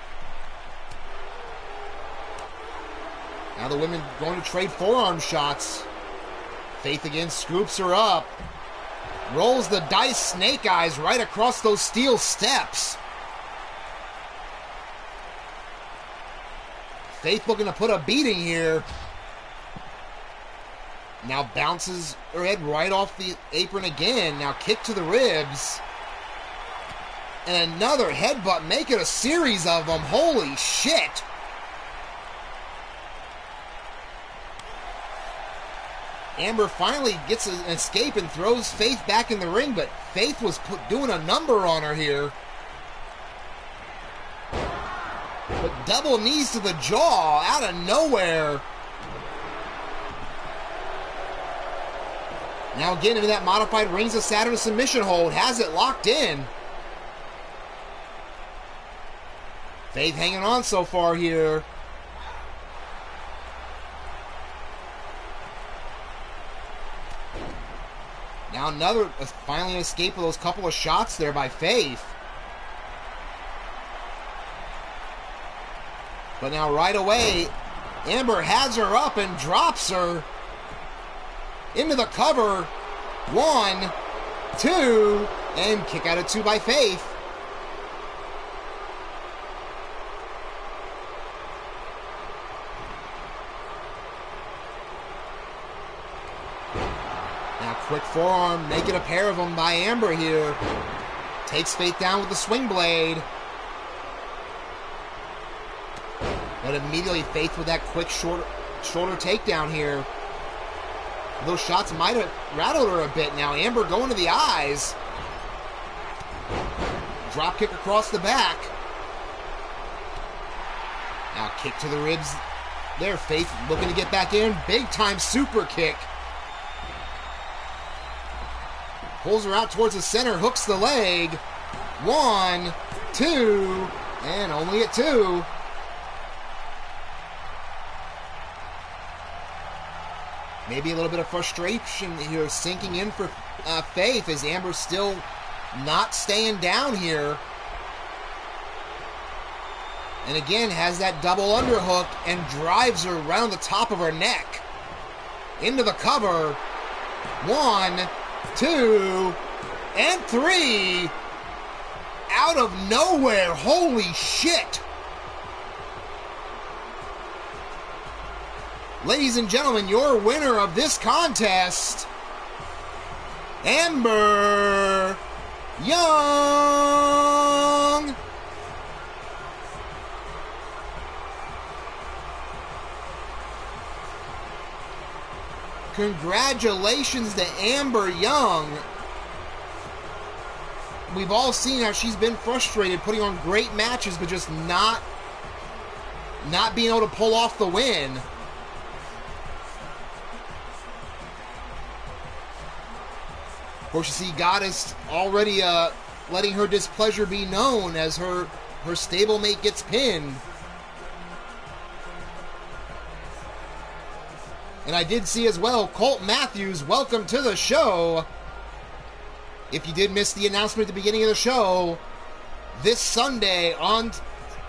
Now the women going to trade forearm shots. Faith again scoops her up. Rolls the dice snake eyes right across those steel steps. Faith looking to put a beating here. Now bounces her head right off the apron again. Now kick to the ribs. And another headbutt. Make it a series of them. Holy shit. Amber finally gets an escape and throws Faith back in the ring. But Faith was doing a number on her here. But double knees to the jaw out of nowhere. Now again into that modified Rings of Saturn submission hold. Has it locked in. Faith hanging on so far here. Now another, finally an escape of those couple of shots there by Faith. But now right away, Amber has her up and drops her into the cover. 1, 2, and kick out of 2 by Faith. Now quick forearm, making a pair of them by Amber here. Takes Faith down with the swing blade. But immediately Faith with that quick shoulder takedown here. Those shots might have rattled her a bit now. Amber going to the eyes. Drop kick across the back. Now kick to the ribs. There, Faith looking to get back in. Big time super kick. Pulls her out towards the center. Hooks the leg. 1, 2, and only at 2. Maybe a little bit of frustration here sinking in for Faith as Amber's still not staying down here. And again, has that double underhook and drives her around the top of her neck. Into the cover. 1, 2, and 3. Out of nowhere. Holy shit. Ladies and gentlemen, your winner of this contest, Amber Young. Congratulations to Amber Young. We've all seen how she's been frustrated putting on great matches, but just not being able to pull off the win. Of course, you see Goddess already letting her displeasure be known as her stablemate gets pinned. And I did see as well, Colt Matthews, welcome to the show. If you did miss the announcement at the beginning of the show, this Sunday, on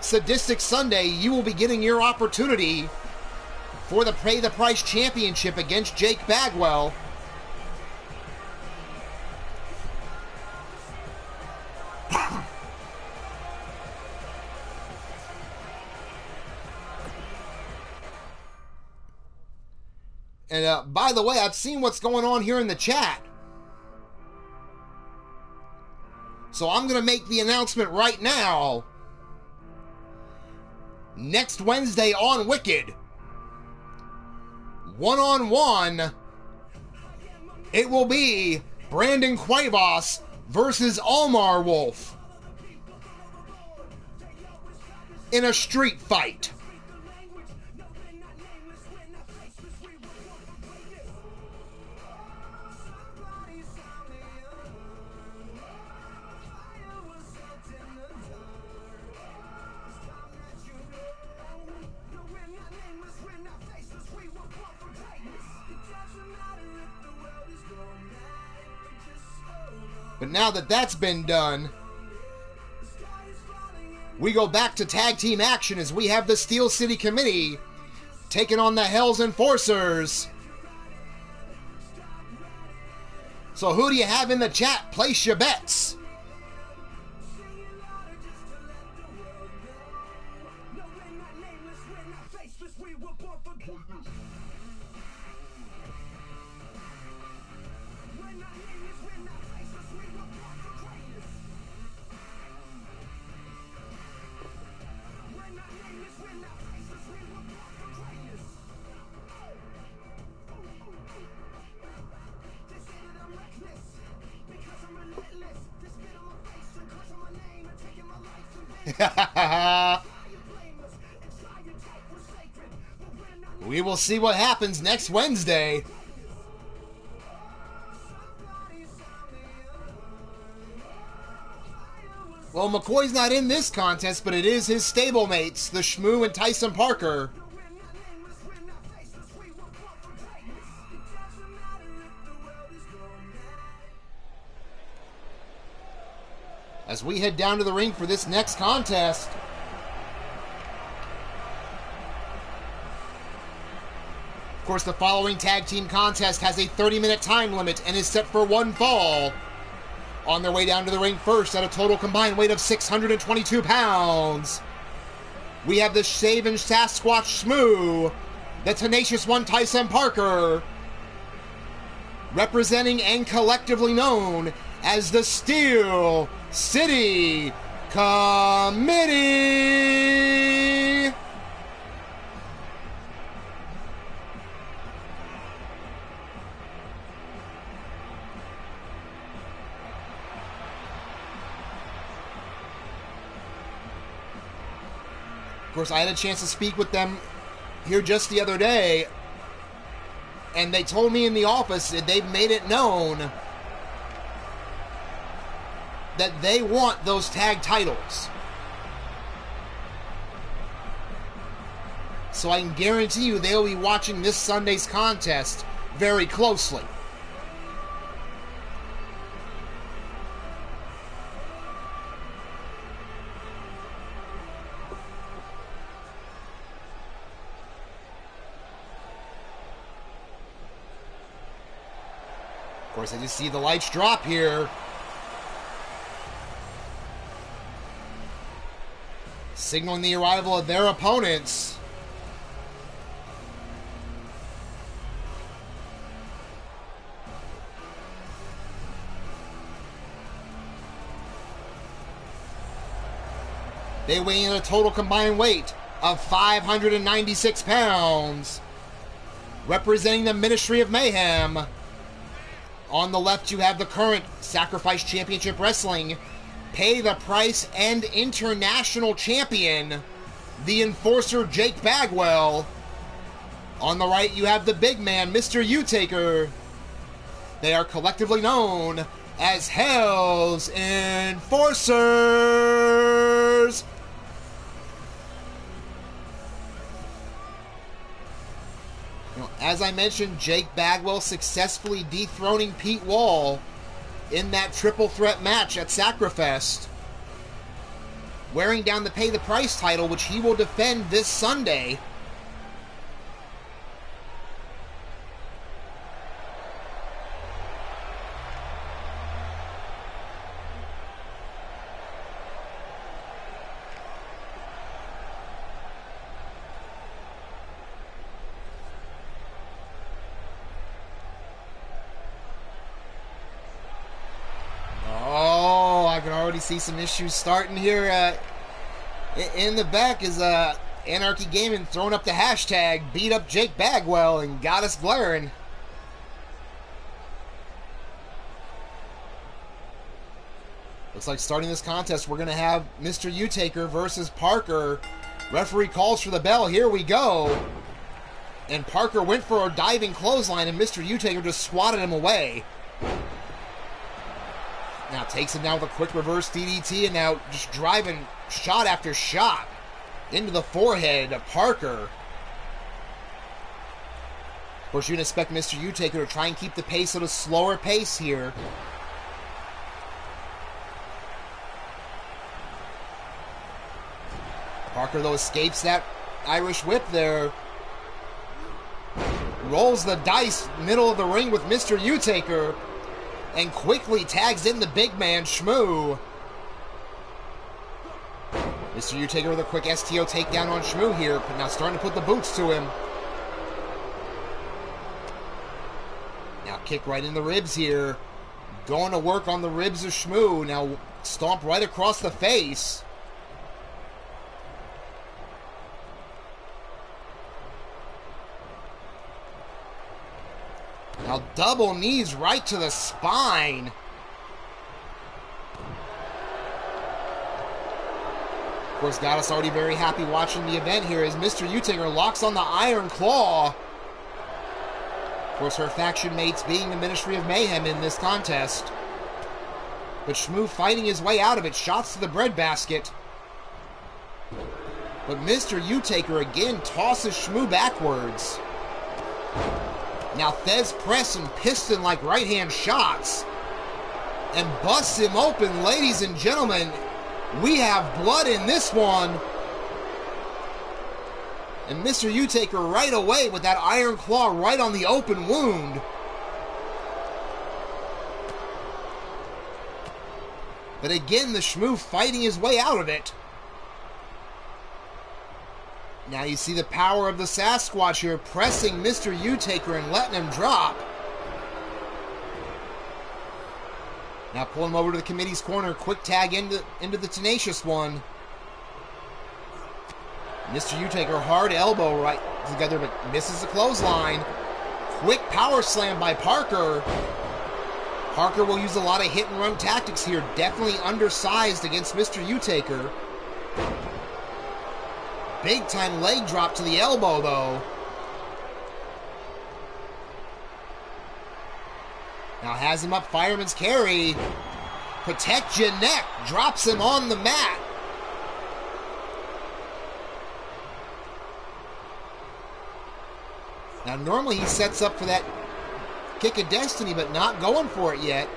Sadistic Sunday, you will be getting your opportunity for the Pay the Price Championship against Jake Bagwell. And by the way, I've seen what's going on here in the chat. So I'm going to make the announcement right now. Next Wednesday on Wicked, one-on-one, it will be Brandon Cuevas versus Almar Wolf in a street fight. But now that that's been done, we go back to tag team action as we have the Steel City Committee taking on the Hell's Enforcers. So who do you have in the chat? Place your bets. We will see what happens next Wednesday. Well, McCoy's not in this contest, but it is his stablemates, the Shmoo and Tyson Parker. As we head down to the ring for this next contest. Of course, the following tag team contest has a 30-minute time limit and is set for one fall. On their way down to the ring first at a total combined weight of 622 pounds. We have the Shaven Sasquatch Shmoo, the Tenacious One Tyson Parker, representing and collectively known as the Steel City Committee. Of course, I had a chance to speak with them here just the other day, and they told me in the office that they've made it known that they want those tag titles. So I can guarantee you they'll be watching this Sunday's contest very closely. Of course, I just see the lights drop here. Signaling the arrival of their opponents. They weigh in a total combined weight of 596 pounds. Representing the Ministry of Mayhem. On the left, you have the current Sacrifice Championship Wrestling Pay the Price and International Champion, the Enforcer Jake Bagwell. On the right, you have the big man, Mr. U-Taker. They are collectively known as Hell's Enforcers. As I mentioned, Jake Bagwell successfully dethroning Pete Wall in that triple threat match at Sacrifest, wearing down the Pay the Price title, which he will defend this Sunday. See some issues starting here in the back as Anarchy Gaming throwing up the hashtag beat up Jake Bagwell and got us glaring. Looks like starting this contest we're going to have Mr. Utaker versus Parker. Referee calls for the bell. Here we go. And Parker went for a diving clothesline and Mr. Utaker just swatted him away. Now takes him down with a quick reverse DDT and now just driving shot after shot into the forehead of Parker. Of course, you can expect Mr. Utaker to try and keep the pace at a slower pace here. Parker, though, escapes that Irish whip there. Rolls the dice middle of the ring with Mr. Utaker. And quickly tags in the big man, Shmoo. Mr. Utaker with a quick STO takedown on Shmoo here, but now starting to put the boots to him. Now kick right in the ribs here. Going to work on the ribs of Shmoo. Now stomp right across the face. Now double knees right to the spine. Of course, got us already very happy watching the event here as Mr. Utaker locks on the Iron Claw. Of course, her faction mates being the Ministry of Mayhem in this contest. But Shmoo fighting his way out of it. Shots to the breadbasket. But Mr. Utaker again tosses Shmoo backwards. Now Thez press and piston like right-hand shots. And busts him open, ladies and gentlemen. We have blood in this one. And Mr. Utaker right away with that Iron Claw right on the open wound. But again, the Shmoo fighting his way out of it. Now you see the power of the Sasquatch here, pressing Mr. Utaker and letting him drop. Now pulling him over to the committee's corner, quick tag into the Tenacious One. Mr. Utaker, hard elbow right together, but misses the clothesline. Quick power slam by Parker. Parker will use a lot of hit and run tactics here, definitely undersized against Mr. Utaker. Big time leg drop to the elbow, though. Now has him up, fireman's carry. Protect your neck. Drops him on the mat. Now normally he sets up for that kick of destiny, but not going for it yet.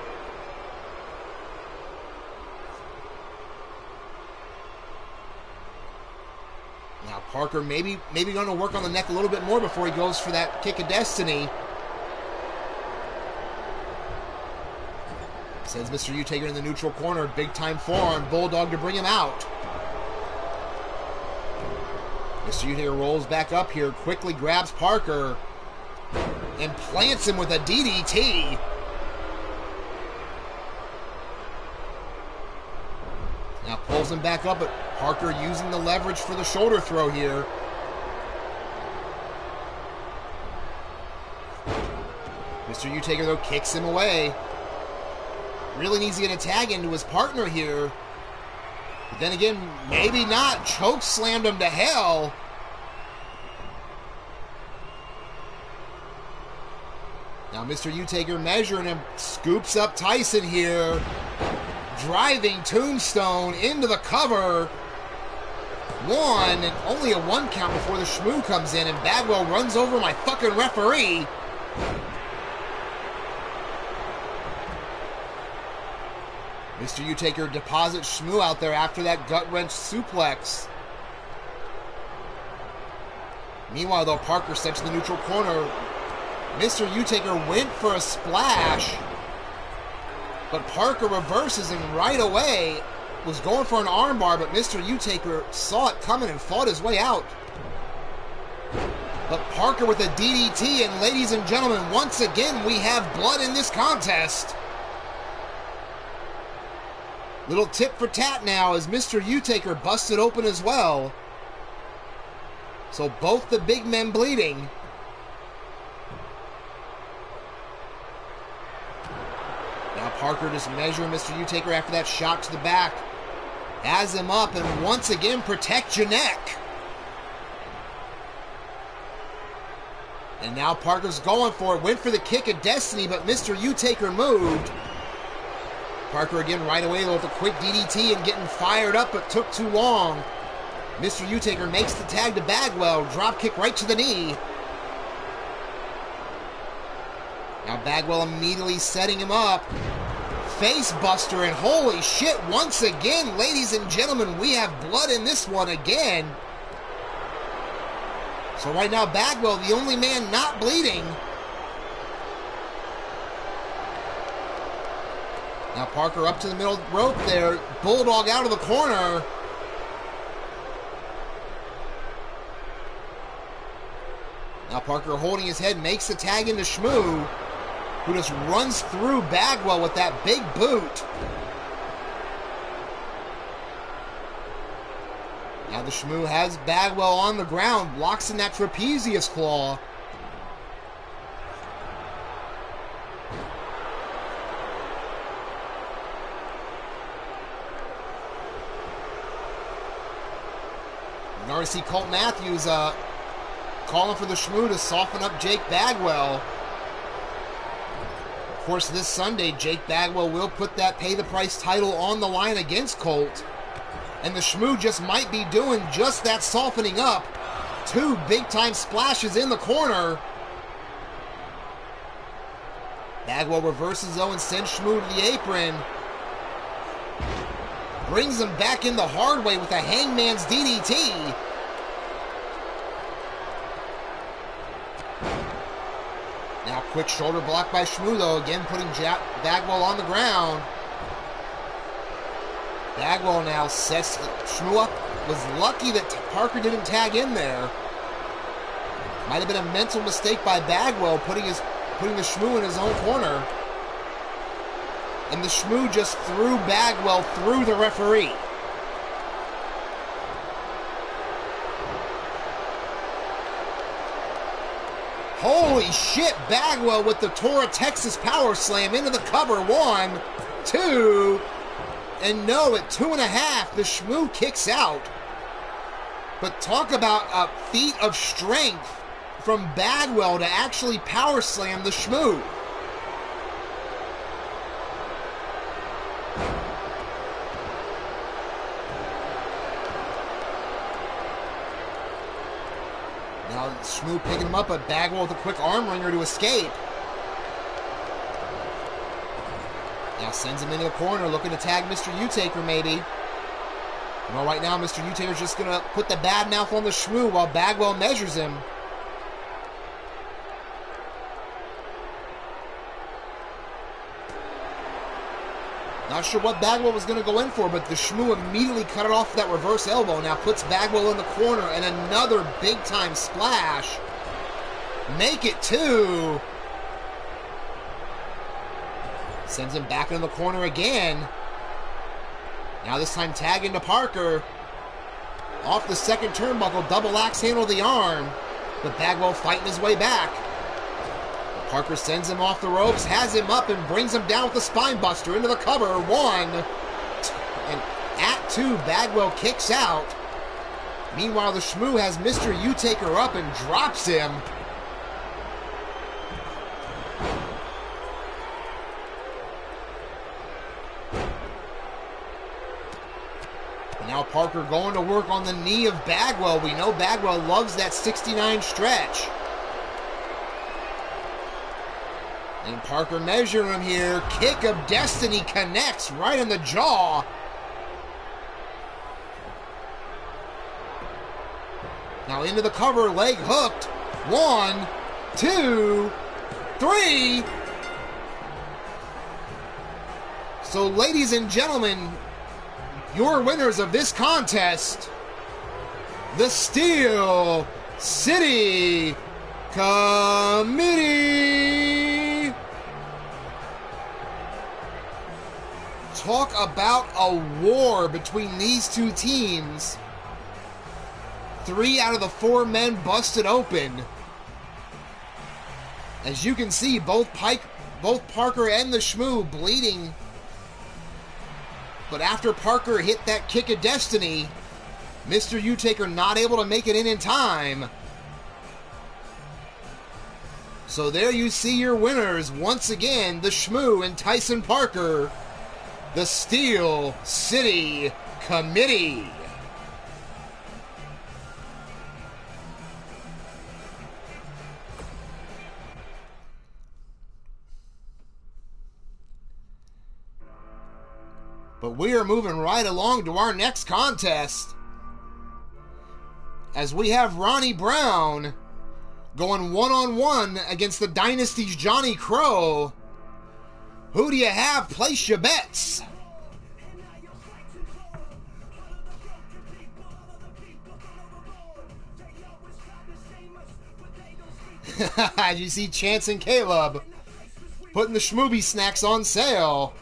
Now Parker maybe going to work on the neck a little bit more before he goes for that kick of destiny. Sends Mr. Utaker in the neutral corner. Big time forearm. Bulldog to bring him out. Mr. Utaker rolls back up here. Quickly grabs Parker. And plants him with a DDT. Now pulls him back up, but Parker using the leverage for the shoulder throw here. Mr. Utaker, though, kicks him away. Really needs to get a tag into his partner here. But then again, maybe not. Choke slammed him to hell. Now Mr. Utaker measuring him, scoops up Tyson here. Driving tombstone into the cover. One, and only a 1 count before the Shmoo comes in, and Bagwell runs over my fucking referee. Mr. Utaker deposits Shmoo out there after that gut-wrench suplex. Meanwhile, though, Parker steps in the neutral corner. Mr. Utaker went for a splash, but Parker reverses and right away was going for an armbar, but Mr. Utaker saw it coming and fought his way out. But Parker with a DDT, and ladies and gentlemen, once again, we have blood in this contest. Little tit for tat now as Mr. Utaker busted open as well. So both the big men bleeding. Now Parker just measuring Mr. Utaker after that shot to the back. Has him up and once again protect your neck. And now Parker's going for it. Went for the kick of destiny, but Mr. Utaker moved. Parker again right away with a quick DDT and getting fired up, but took too long. Mr. Utaker makes the tag to Bagwell. Drop kick right to the knee. Now Bagwell immediately setting him up. Face buster, and holy shit, once again, ladies and gentlemen, we have blood in this one again. So right now, Bagwell, the only man not bleeding. Now Parker up to the middle rope there. Bulldog out of the corner. Now Parker holding his head, makes the tag into Shmoo, who just runs through Bagwell with that big boot. Now the Shmoo has Bagwell on the ground, blocks in that trapezius claw. You already see Colt Matthews calling for the Shmoo to soften up Jake Bagwell. Of course, this Sunday, Jake Bagwell will put that pay the price title on the line against Colt. And the Shmoo just might be doing just that softening up. 2 big-time splashes in the corner. Bagwell reverses, though, and sends Shmoo to the apron. Brings him back in the hard way with a Hangman's DDT. Now quick shoulder block by Shmoo, though, again putting Bagwell on the ground. Bagwell now sets Shmoo up. Was lucky that Parker didn't tag in there. Might have been a mental mistake by Bagwell putting the Shmoo in his own corner. And the Shmoo just threw Bagwell through the referee. Holy shit, Bagwell with the Tora Texas Power Slam into the cover. 1, 2, and no, at 2.5, the Shmoo kicks out. But talk about a feat of strength from Bagwell to actually power slam the Shmoo. Now Shmoo picking him up, but Bagwell with a quick arm wringer to escape. Now sends him into the corner, looking to tag Mr. Utaker maybe. Well, right now Mr. Utaker's just going to put the bad mouth on the Shmoo while Bagwell measures him. Not sure what Bagwell was going to go in for, but the Shmoo immediately cut it off with that reverse elbow. Now puts Bagwell in the corner, and another big-time splash. Make it 2. Sends him back in the corner again. Now this time tag into Parker. Off the second turnbuckle, double axe handle the arm. But Bagwell fighting his way back. Parker sends him off the ropes, has him up, and brings him down with the spine buster into the cover. 1. And at 2, Bagwell kicks out. Meanwhile, the Shmoo has Mr. Utaker up and drops him. Now Parker going to work on the knee of Bagwell. We know Bagwell loves that 69 stretch. And Parker measuring him here. Kick of Destiny connects right in the jaw. Now into the cover, leg hooked. 1, 2, 3. So, ladies and gentlemen, your winners of this contest, the Steel City Committee. Talk about a war between these two teams. 3 out of the 4 men busted open. As you can see, both Parker and the Shmoo bleeding. But after Parker hit that kick of destiny, Mr. U-Taker not able to make it in time. So there you see your winners once again, the Shmoo and Tyson Parker, the Steel City Committee. But we are moving right along to our next contest, as we have Ronnie Brown going one-on-one against the Dynasty's Johnny Crow. Who do you have? Place your bets. You see Chance and Caleb putting the Schmoobie snacks on sale.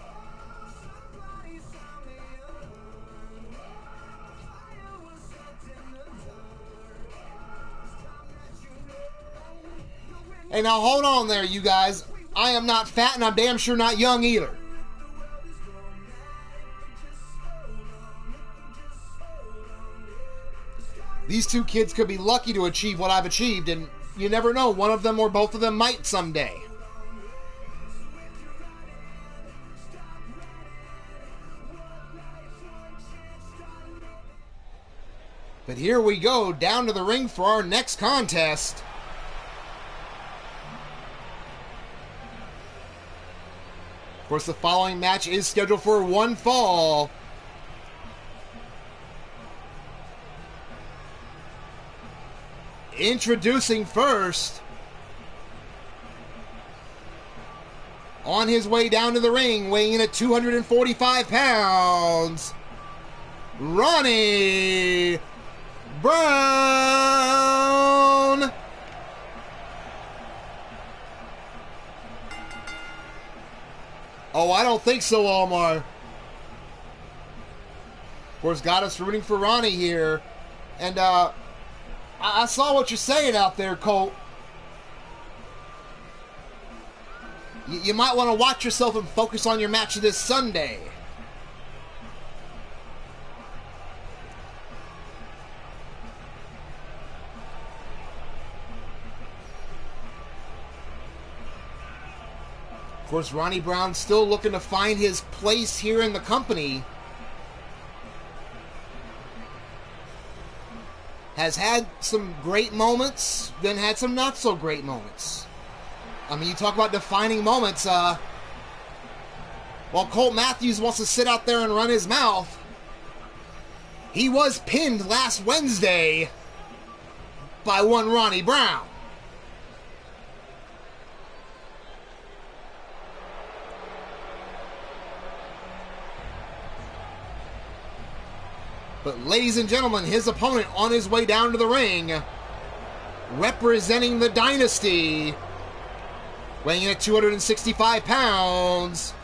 Hey, now hold on there, you guys. I am not fat and I'm damn sure not young either. These two kids could be lucky to achieve what I've achieved, and you never know, one of them or both of them might someday. But here we go, down to the ring for our next contest. Of course, the following match is scheduled for one fall. Introducing first, on his way down to the ring, weighing in at 245 pounds, Ronnie Brown. Oh, I don't think so, Almar. Of course, got us rooting for Ronnie here. And, I saw what you're saying out there, Colt. You might want to watch yourself and focus on your match this Sunday. Of course, Ronnie Brown still looking to find his place here in the company. Has had some great moments, then had some not so great moments. I mean, you talk about defining moments. While Colt Matthews wants to sit out there and run his mouth, he was pinned last Wednesday by one Ronnie Brown. But ladies and gentlemen, his opponent on his way down to the ring, representing the Dynasty, weighing in at 265 pounds,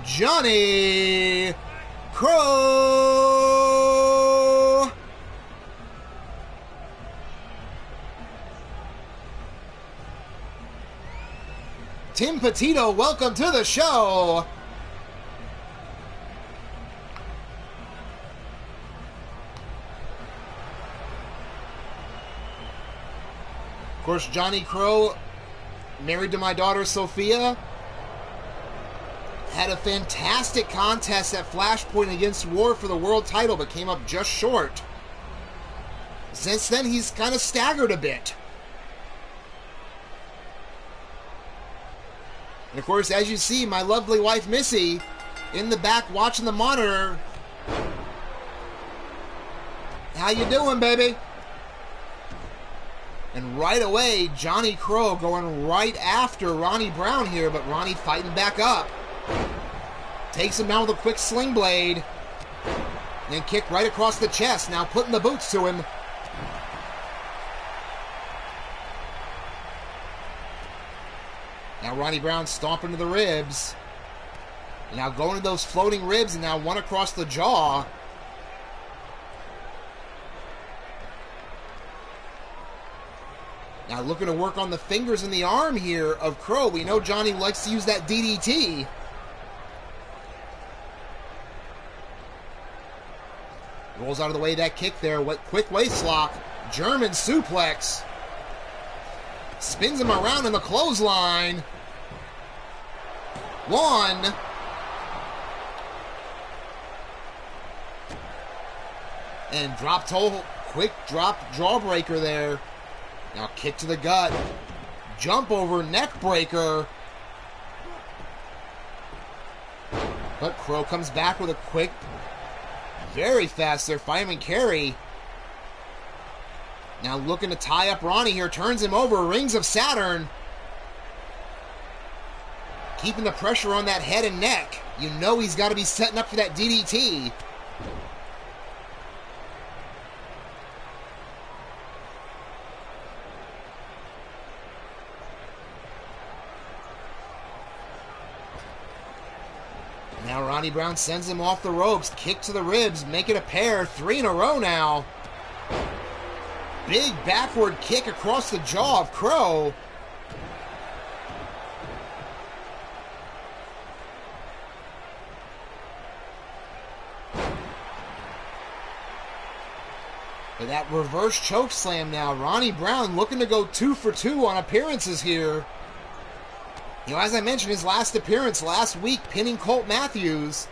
Johnny Crow. Tim Petito, welcome to the show. Of course, Johnny Crow, married to my daughter Sophia, had a fantastic contest at Flashpoint against Ward for the world title, but came up just short. Since then, he's kind of staggered a bit. And of course, as you see, my lovely wife Missy in the back watching the monitor. How you doing, baby? And right away, Johnny Crow going right after Ronnie Brown here, but Ronnie fighting back up. Takes him down with a quick sling blade. And then kick right across the chest, now putting the boots to him. Now Ronnie Brown stomping to the ribs. And now going to those floating ribs, and now one across the jaw. Now looking to work on the fingers and the arm here of Crow. We know Johnny likes to use that DDT. Rolls out of the way that kick there. Quick waist lock. German suplex. Spins him around in the clothesline. One. And drop toe. Quick drop jawbreaker there. Now kick to the gut. Jump over neck breaker. But Crow comes back with a quick, very fast there, fireman carry. Now looking to tie up Ronnie here. Turns him over. Rings of Saturn. Keeping the pressure on that head and neck. You know he's got to be setting up for that DDT. Now Ronnie Brown sends him off the ropes. Kick to the ribs. Make it a pair. 3 in a row now. Big backward kick across the jaw of Crow. But that reverse choke slam now. Ronnie Brown looking to go 2 for 2 on appearances here. You know, as I mentioned, his last appearance last week, pinning Colt Matthews.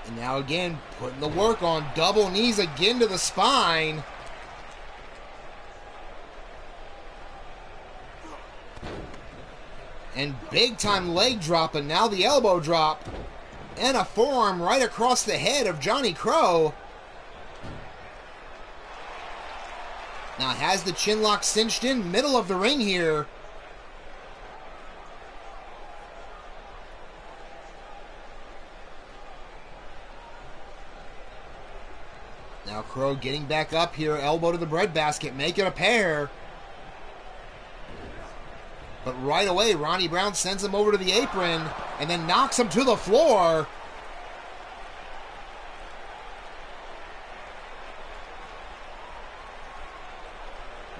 And now again, putting the work on. Double knees again to the spine. And big time leg drop, and now the elbow drop. And a forearm right across the head of Johnny Crow. Now has the chin lock cinched in, middle of the ring here. Now Crow getting back up here, elbow to the breadbasket, make it a pair. But right away, Ronnie Brown sends him over to the apron and then knocks him to the floor.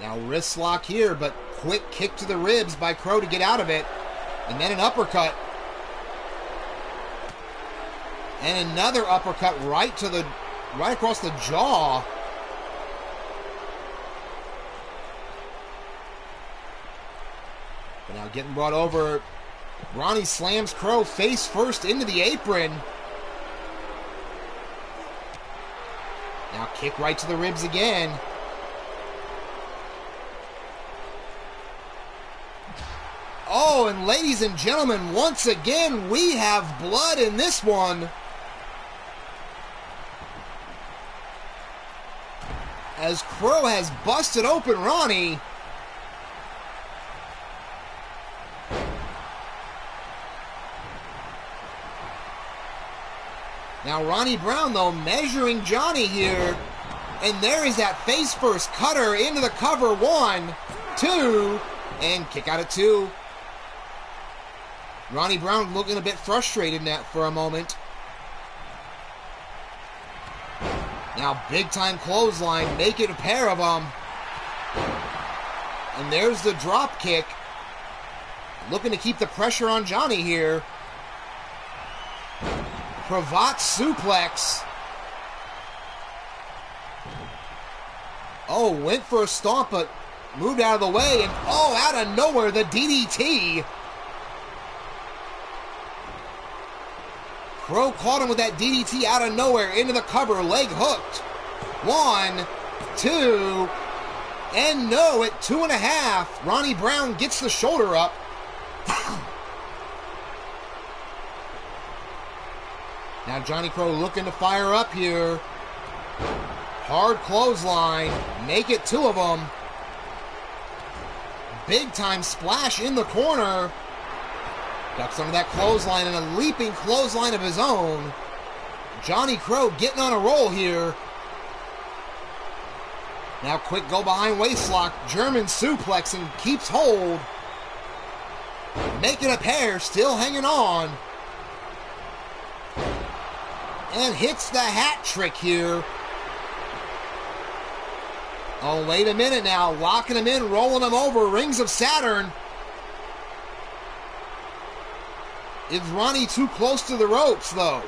Now wrist lock here, but quick kick to the ribs by Crow to get out of it. And then an uppercut. And another uppercut right across the jaw. But now getting brought over. Ronnie slams Crow face first into the apron. Now kick right to the ribs again. Oh, and ladies and gentlemen, once again, we have blood in this one. As Crow has busted open Ronnie. Now Ronnie Brown, though, measuring Johnny here. And there is that face first cutter into the cover. 1, 2, and kick out at 2. Ronnie Brown looking a bit frustrated for a moment. Now big time clothesline, make it a pair of them. And there's the drop kick. Looking to keep the pressure on Johnny here. Cravat suplex. Oh, went for a stomp, but moved out of the way, and oh, out of nowhere, the DDT. Crow caught him with that DDT out of nowhere, into the cover, leg hooked. 1, 2, and no, at 2.5, Ronnie Brown gets the shoulder up. Now Johnny Crow looking to fire up here. Hard clothesline, make it 2 of them. Big time splash in the corner. Ducks under that clothesline and a leaping clothesline of his own. Johnny Crow getting on a roll here. Now quick go behind waistlock, German suplex and keeps hold. Making a pair, still hanging on. And hits the hat trick here. Oh, wait a minute now. Locking him in, rolling him over. Rings of Saturn. Is Ronnie too close to the ropes, though?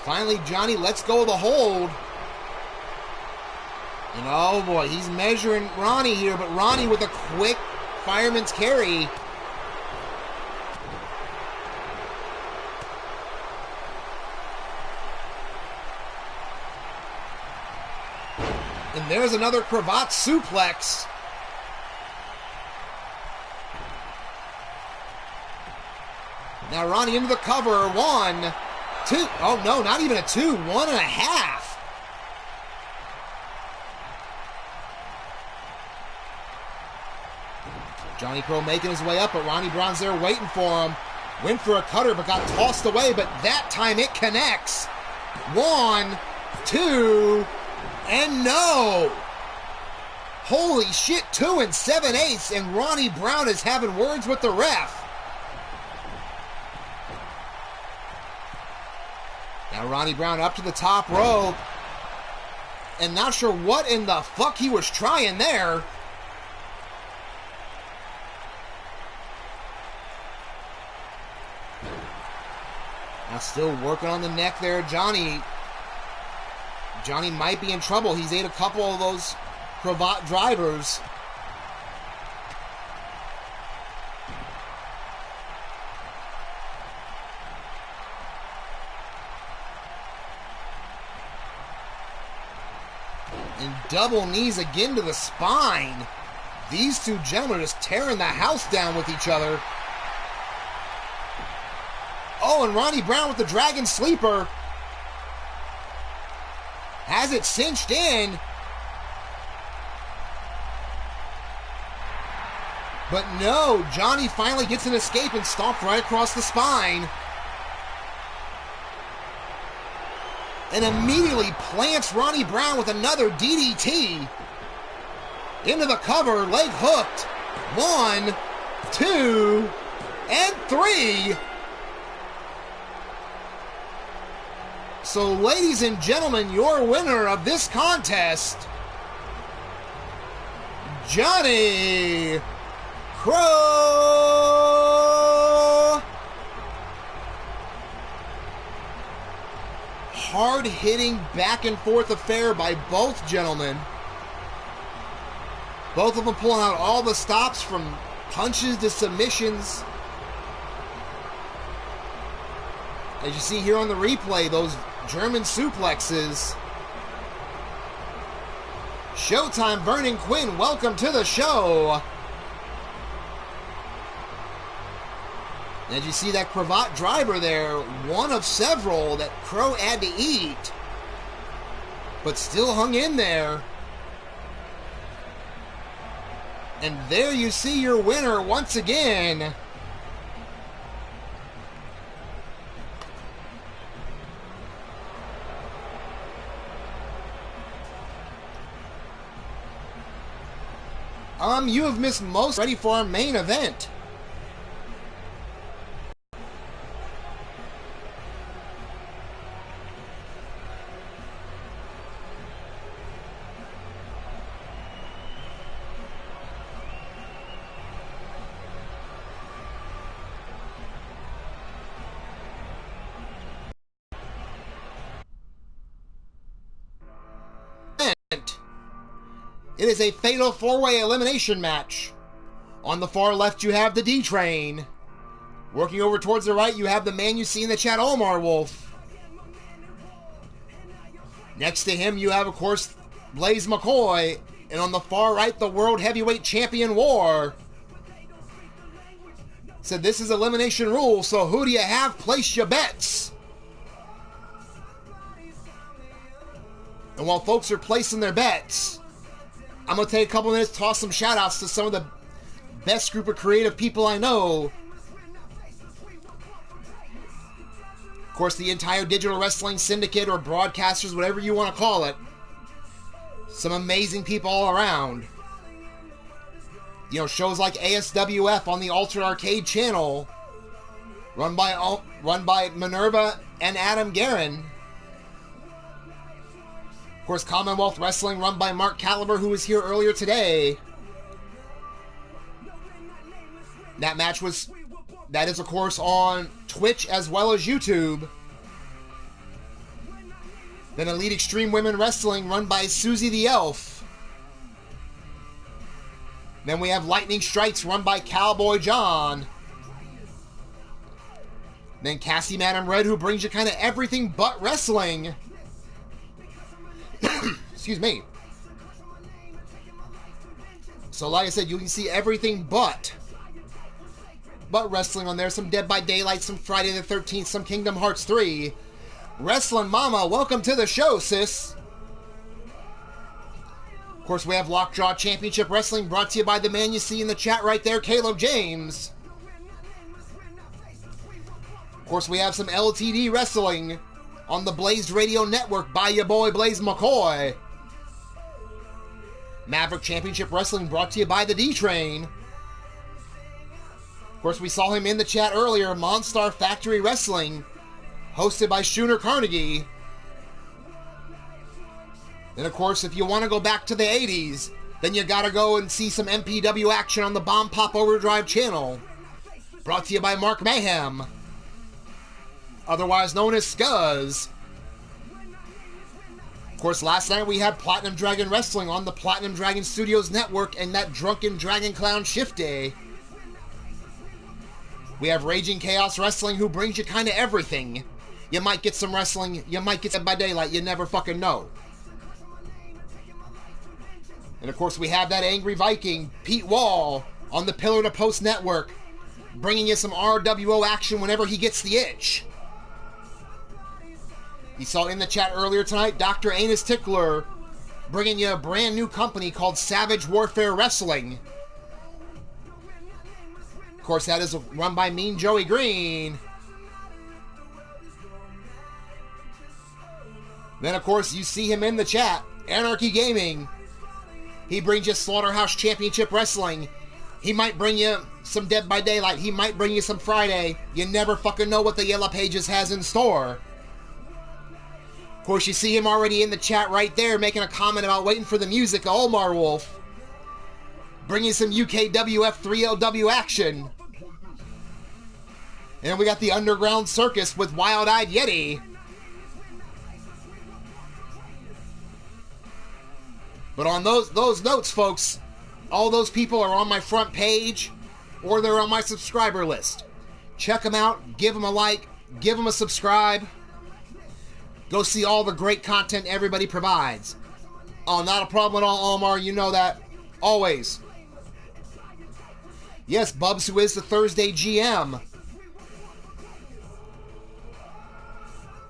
Finally, Johnny lets go of the hold. And oh boy, he's measuring Ronnie here, but Ronnie with a quick fireman's carry. And there's another cravat suplex. Now Ronnie into the cover. 1, 2. Oh no, not even a 2. 1.5. Johnny Crow making his way up, but Ronnie Brown's there waiting for him. Went for a cutter, but got tossed away, but that time it connects. 1, 2, and no! Holy shit, 2 7/8, and Ronnie Brown is having words with the ref. Now Ronnie Brown up to the top rope, and not sure what in the fuck he was trying there. Now still working on the neck there, Johnny. Johnny might be in trouble. He's ate a couple of those cravat drivers. And double knees again to the spine. These two gentlemen are just tearing the house down with each other. Oh, and Ronnie Brown with the Dragon Sleeper. Has it cinched in. But no, Johnny finally gets an escape and stomped right across the spine. And immediately plants Ronnie Brown with another DDT. Into the cover, leg hooked. 1, 2, and 3. So, ladies and gentlemen, your winner of this contest, Johnny Crow. Hard-hitting, back-and-forth affair by both gentlemen. Both of them pulling out all the stops from punches to submissions. As you see here on the replay, those German suplexes. Showtime, Vernon Quinn, welcome to the show. As you see that cravat driver there, one of several that Crow had to eat, but still hung in there. And there you see your winner once again. You have missed most. Ready for our main event. It is a fatal four-way elimination match. On the far left, you have the D-Train. Working over towards the right, you have the man you see in the chat, Omar Wolf. Next to him, you have, of course, Blaze McCoy. And on the far right, the World Heavyweight Champion War. So this is elimination rules, so who do you have? Place your bets. And while folks are placing their bets, I'm going to take a couple minutes to toss some shout-outs to some of the best group of creative people I know. Of course, the entire Digital Wrestling Syndicate, or broadcasters, whatever you want to call it. Some amazing people all around. You know, shows like ASWF on the Altered Arcade channel, run by Minerva and Adam Guerin. Of course, Commonwealth Wrestling, run by Mark Caliber, who was here earlier today. That is, of course, on Twitch as well as YouTube. Then Elite Extreme Women Wrestling, run by Susie the Elf. Then we have Lightning Strikes, run by Cowboy John. Then Cassie Madam Red, who brings you kind of everything but wrestling. Excuse me. So like I said, you can see everything but wrestling on there. Some Dead by Daylight, some Friday the 13th, some Kingdom Hearts 3. Wrestling Mama, welcome to the show, sis. Of course, we have Lockjaw Championship Wrestling, brought to you by the man you see in the chat right there, Caleb James. Of course, we have some LTD Wrestling on the Blazed Radio Network by your boy Blaze McCoy. Maverick Championship Wrestling, brought to you by the D-Train. Of course, we saw him in the chat earlier, Monstar Factory Wrestling, hosted by Schooner Carnegie. And of course, if you want to go back to the 80s, then you gotta go and see some MPW action on the Bomb Pop Overdrive channel. Brought to you by Mark Mayhem, otherwise known as Scuzz. Of course, last night we had Platinum Dragon Wrestling on the Platinum Dragon Studios Network and that Drunken Dragon Clown Shift Day. We have Raging Chaos Wrestling, who brings you kind of everything. You might get some wrestling, you might get Dead by Daylight, you never fucking know. And of course, we have that Angry Viking, Pete Wall, on the Pillar to Post Network, bringing you some RWO action whenever he gets the itch. You saw in the chat earlier tonight, Dr. Anus Tickler, bringing you a brand new company called Savage Warfare Wrestling. Of course, that is run by Mean Joey Green. Then, of course, you see him in the chat, Anarchy Gaming. He brings you Slaughterhouse Championship Wrestling. He might bring you some Dead by Daylight. He might bring you some Friday. You never fucking know what the Yellow Pages has in store. Of course, you see him already in the chat right there making a comment about waiting for the music, Omar Wolf. Bringing some UKWF 3LW action. And we got the Underground Circus with Wild Eyed Yeti. But on those notes, folks, all those people are on my front page or they're on my subscriber list. Check them out, give them a like, give them a subscribe. Go see all the great content everybody provides. Oh, not a problem at all, Omar, you know that. Always. Yes, Bubs, who is the Thursday GM.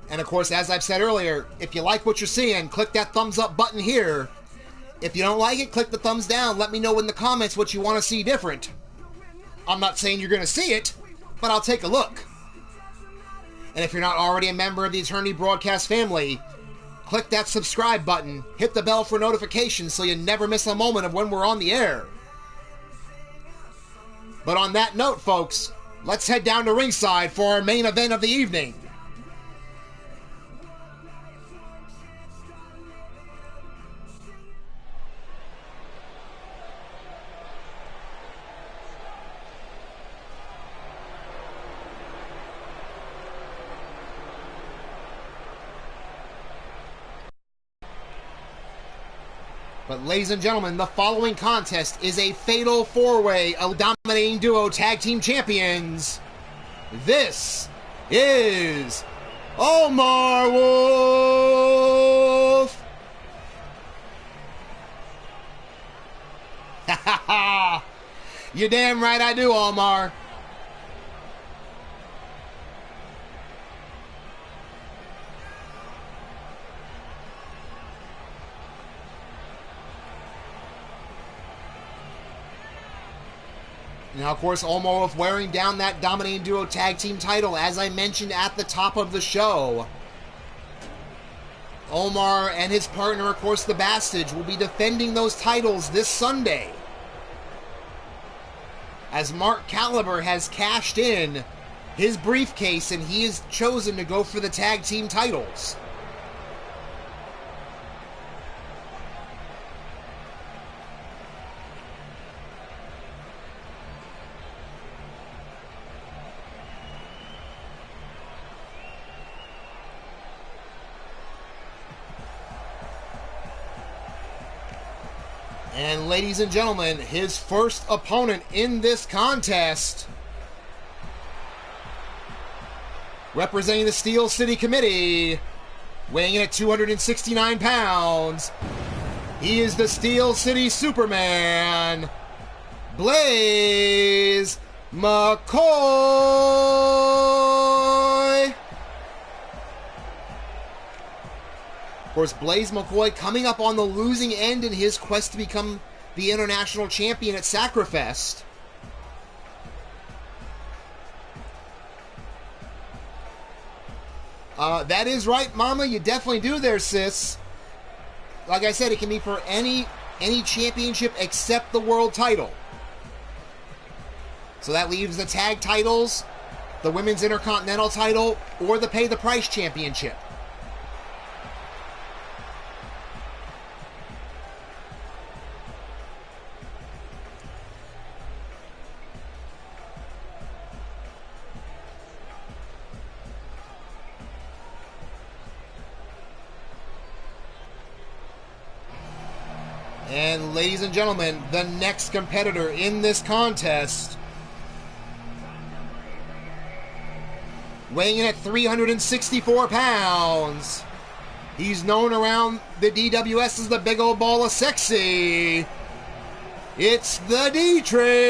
And of course, as I've said earlier, if you like what you're seeing, click that thumbs up button here. If you don't like it, click the thumbs down. Let me know in the comments what you want to see different. I'm not saying you're going to see it, but I'll take a look. And if you're not already a member of the Eternity Broadcast family, click that subscribe button, hit the bell for notifications so you never miss a moment of when we're on the air. But on that note, folks, let's head down to ringside for our main event of the evening. But ladies and gentlemen, the following contest is a fatal four-way of dominating duo tag team champions. This is Omar Wolf. Ha ha ha! You're damn right I do, Omar. Now, of course, Omar Wolf wearing down that Dominating Duo Tag Team title, as I mentioned at the top of the show. Omar and his partner, of course, the Bastage, will be defending those titles this Sunday, as Mark Caliber has cashed in his briefcase and he has chosen to go for the tag team titles. And ladies and gentlemen, his first opponent in this contest, representing the Steel City Committee, weighing in at 269 pounds, he is the Steel City Superman, Blaze McCoy. Of course, Blaze McCoy coming up on the losing end in his quest to become the international champion at Sacrifest. That is right, Mama. You definitely do there, sis. Like I said, it can be for any championship except the world title. So that leaves the tag titles, the women's intercontinental title, or the pay the price championship. And ladies and gentlemen, the next competitor in this contest, weighing in at 364 pounds, he's known around the DWS as the big old ball of sexy. It's the D-Train.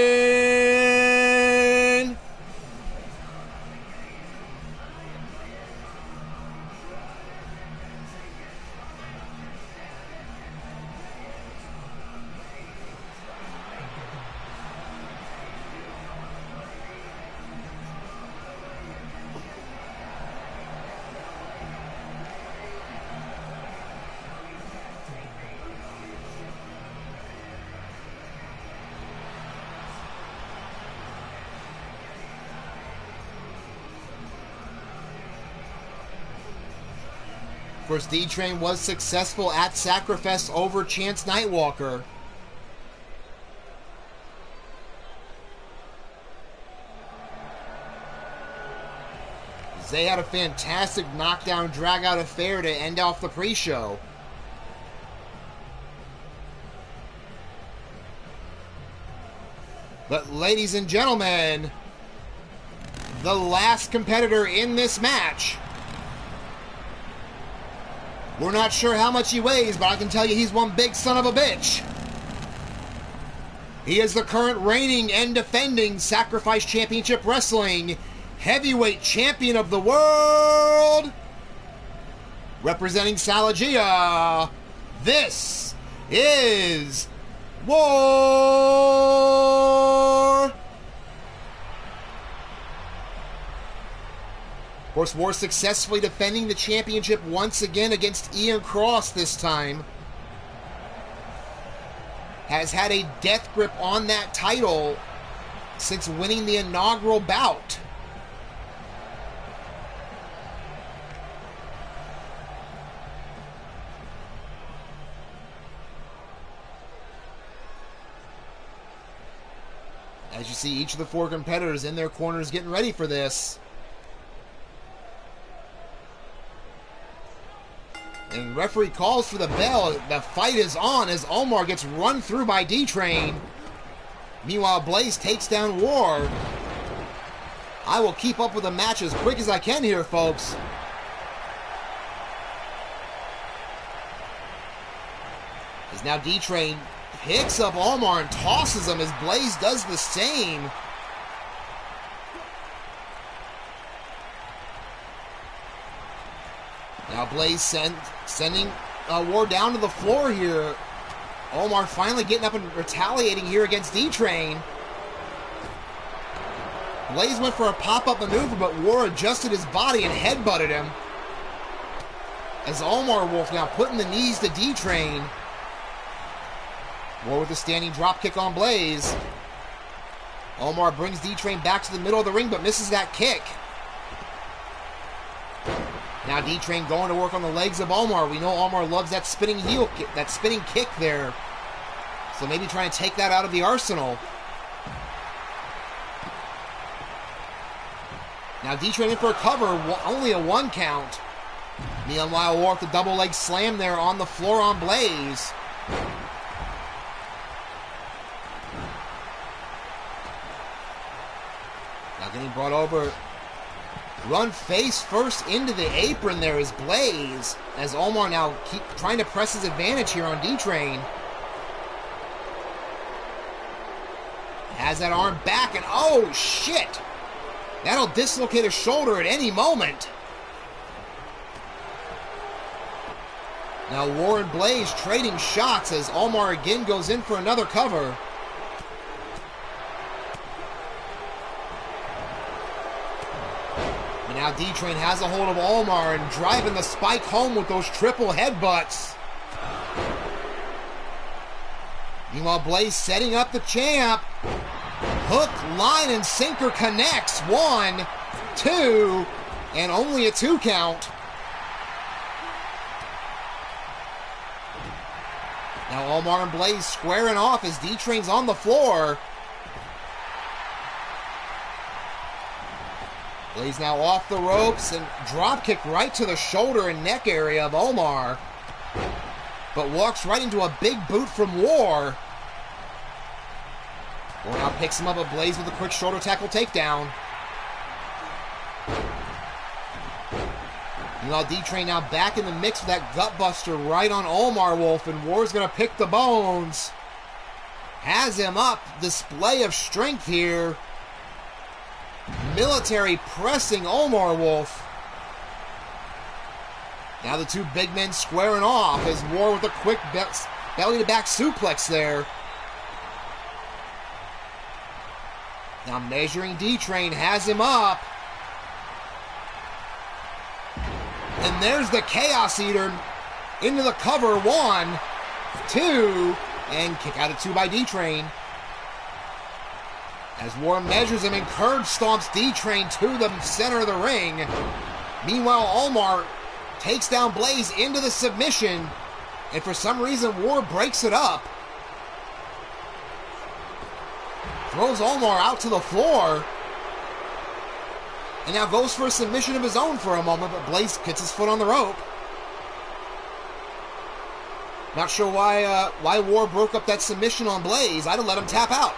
Of course, D-Train was successful at Sacrifest over Chance Nightwalker. They had a fantastic knockdown drag-out affair to end off the pre-show. But ladies and gentlemen, the last competitor in this match, we're not sure how much he weighs, but I can tell you he's one big son of a bitch. He is the current reigning and defending Sacrifice Championship Wrestling Heavyweight Champion of the World. Representing Salagia, this is War. Of course, War successfully defending the championship once again against Ian Cross this time. Has had a death grip on that title since winning the inaugural bout. As you see, each of the four competitors in their corners getting ready for this. And referee calls for the bell. The fight is on as Omar gets run through by D-Train. Meanwhile, Blaze takes down War. I will keep up with the match as quick as I can here, folks. As now D-Train picks up Omar and tosses him as Blaze does the same. Now Blaze sending War down to the floor here. Omar finally getting up and retaliating here against D-Train. Blaze went for a pop-up maneuver, but War adjusted his body and headbutted him. As Omar Wolf now putting the knees to D-Train. War with a standing dropkick on Blaze. Omar brings D-Train back to the middle of the ring, but misses that kick. Now D-Train going to work on the legs of Omar. We know Omar loves that spinning heel kick, that spinning kick there. So maybe trying to take that out of the arsenal. Now D-Train in for a cover, only a 1 count. Meanwhile, War with the double leg slam there on the floor on Blaze. Now getting brought over. Run face first into the apron there is Blaze. As Omar now keep trying to press his advantage here on D-Train. Has that arm back and oh shit! That'll dislocate a shoulder at any moment. Now War and Blaze trading shots as Omar again goes in for another cover. But now D-Train has a hold of Omar and driving the spike home with those triple headbutts. Meanwhile, Blaze setting up the champ. Hook, line, and sinker connects. 1, 2, and only a 2 count. Now Omar and Blaze squaring off as D-Train's on the floor. Blaze now off the ropes and drop kick right to the shoulder and neck area of Omar. But walks right into a big boot from War. War now picks him up, but Blaze with a quick shoulder tackle takedown. Meanwhile, D-Train now back in the mix with that gutbuster right on Omar Wolf, and War's going to pick the bones. Has him up. Display of strength here. Military pressing Omar Wolf. Now the two big men squaring off as War with a quick belly-to-back suplex there. Now measuring D-Train, has him up. And there's the Chaos Eater into the cover. 1, 2, and kick out at 2 by D-Train. As War measures him and curb stomps D-Train to the center of the ring. Meanwhile, Omar takes down Blaze into the submission. And for some reason, War breaks it up. Throws Omar out to the floor. And now goes for a submission of his own for a moment, but Blaze gets his foot on the rope. Not sure why War broke up that submission on Blaze. I'd have let him tap out.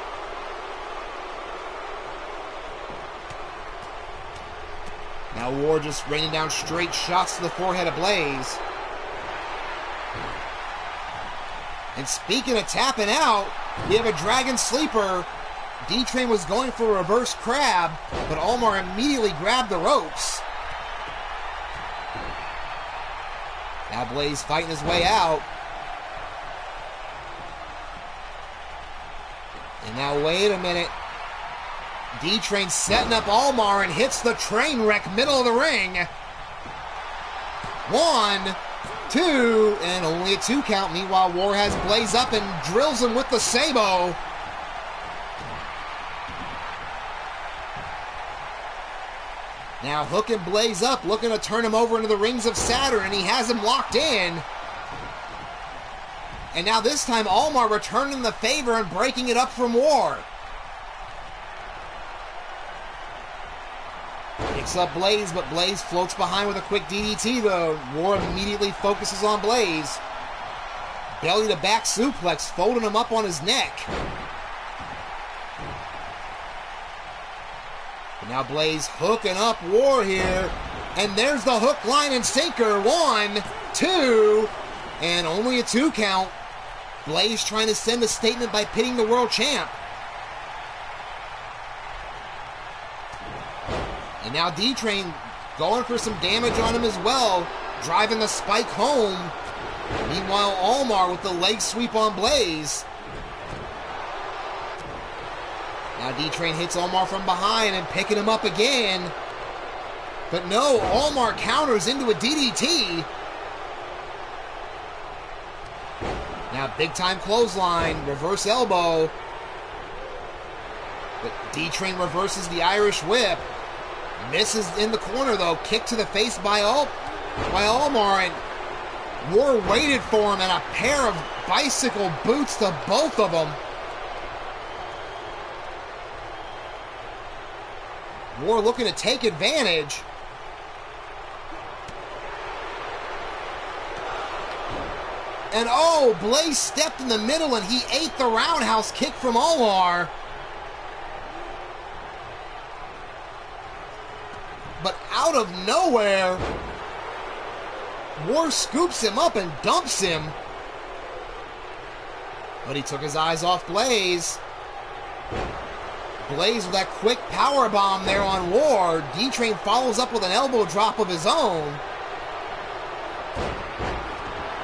Now War just raining down straight shots to the forehead of Blaze. And speaking of tapping out, we have a Dragon Sleeper. D-Train was going for a reverse crab, but Omar immediately grabbed the ropes. Now Blaze fighting his way out. And now wait a minute. D-Train setting up Omar and hits the train wreck middle of the ring. 1, 2, and only a 2 count. Meanwhile, War has Blaze up and drills him with the Sabo. Now hooking Blaze up, looking to turn him over into the rings of Saturn, and he has him locked in. And now this time, Omar returning the favor and breaking it up from War. Picks up Blaze, but Blaze floats behind with a quick DDT, though. War immediately focuses on Blaze. Belly to back suplex, folding him up on his neck. But now Blaze hooking up War here. And there's the hook, line, and sinker. 1, 2, and only a 2 count. Blaze trying to send a statement by pitting the world champ. And now D-Train going for some damage on him as well, driving the spike home. Meanwhile, Almar with the leg sweep on Blaze. Now D-Train hits Almar from behind and picking him up again. But no, Almar counters into a DDT. Now big time clothesline, reverse elbow. But D-Train reverses the Irish whip. Misses in the corner though, kick to the face by Almar, and War waited for him, and a pair of bicycle boots to both of them. War looking to take advantage. And oh, Blaze stepped in the middle and he ate the roundhouse kick from Almar. But out of nowhere, War scoops him up and dumps him. But he took his eyes off Blaze. Blaze with that quick power bomb there on War. D-Train follows up with an elbow drop of his own.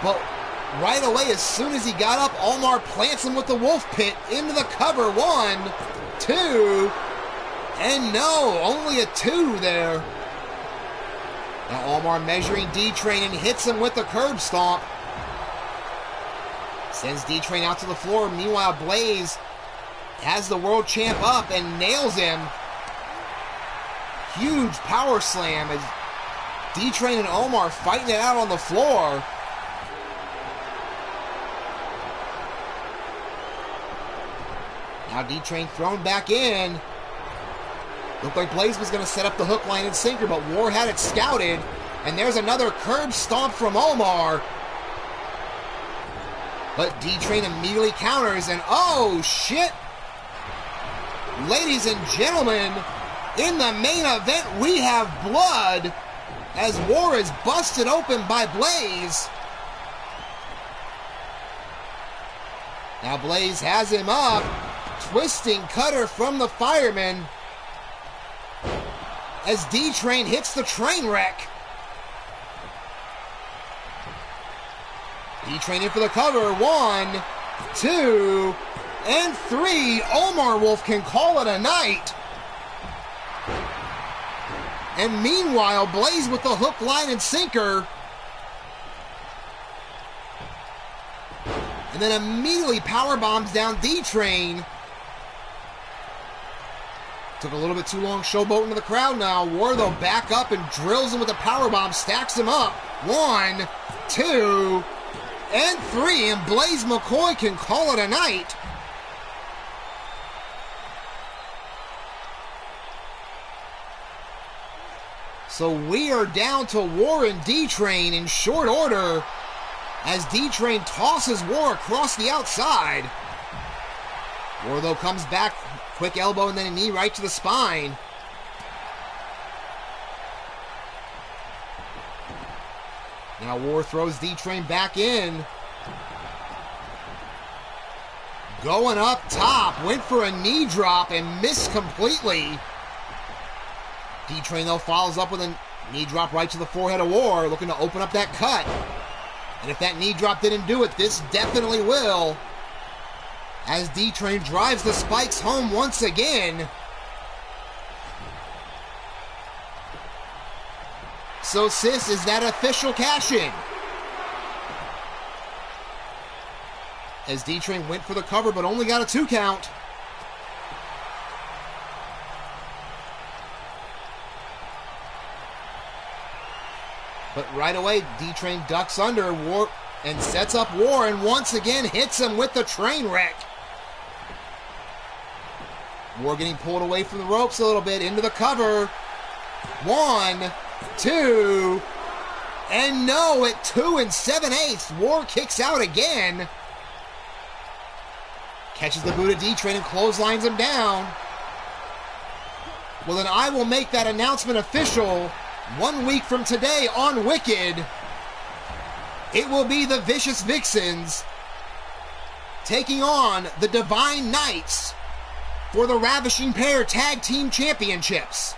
But right away, as soon as he got up, Almar plants him with the Wolf Pit into the cover. 1, 2, and no, only a 2 there. Now Almar measuring D-Train and hits him with the curb stomp. Sends D-Train out to the floor. Meanwhile, Blaze has the world champ up and nails him. Huge power slam as D-Train and Almar fighting it out on the floor. Now D-Train thrown back in. Looked like Blaze was going to set up the hook, line, and sinker, but War had it scouted. And there's another curb stomp from Almar. But D-Train immediately counters, and oh, shit! Ladies and gentlemen, in the main event, we have blood as War is busted open by Blaze. Now Blaze has him up. Twisting cutter from the fireman as D-Train hits the train wreck. D-Train in for the cover. 1, 2, and 3. Almar Wolf can call it a night. And meanwhile, Blaze with the hook, line, and sinker. And then immediately power bombs down D-Train. Took a little bit too long showboating to the crowd now. War, though, back up and drills him with a powerbomb, stacks him up. 1, 2, and 3, and Blaze McCoy can call it a night. So we are down to War and D-Train in short order as D-Train tosses War across the outside. War, though, comes back. Quick elbow and then a knee right to the spine. Now War throws D-Train back in. Going up top. Went for a knee drop and missed completely. D-Train, though, follows up with a knee drop right to the forehead of War, looking to open up that cut. And if that knee drop didn't do it, this definitely will. As D-Train drives the spikes home once again. So, sis, is that official cash-in? As D-Train went for the cover, but only got a 2 count. But right away, D-Train ducks under War and sets up War, and once again hits him with the train wreck. War getting pulled away from the ropes a little bit, into the cover. 1, 2, and no, at 2 7/8, War kicks out again. Catches the boot of D-Train and clotheslines him down. Well, then I will make that announcement official 1 week from today on Wicked. It will be the Vicious Vixens taking on the Divine Knights for the Ravishing Pair Tag Team Championships.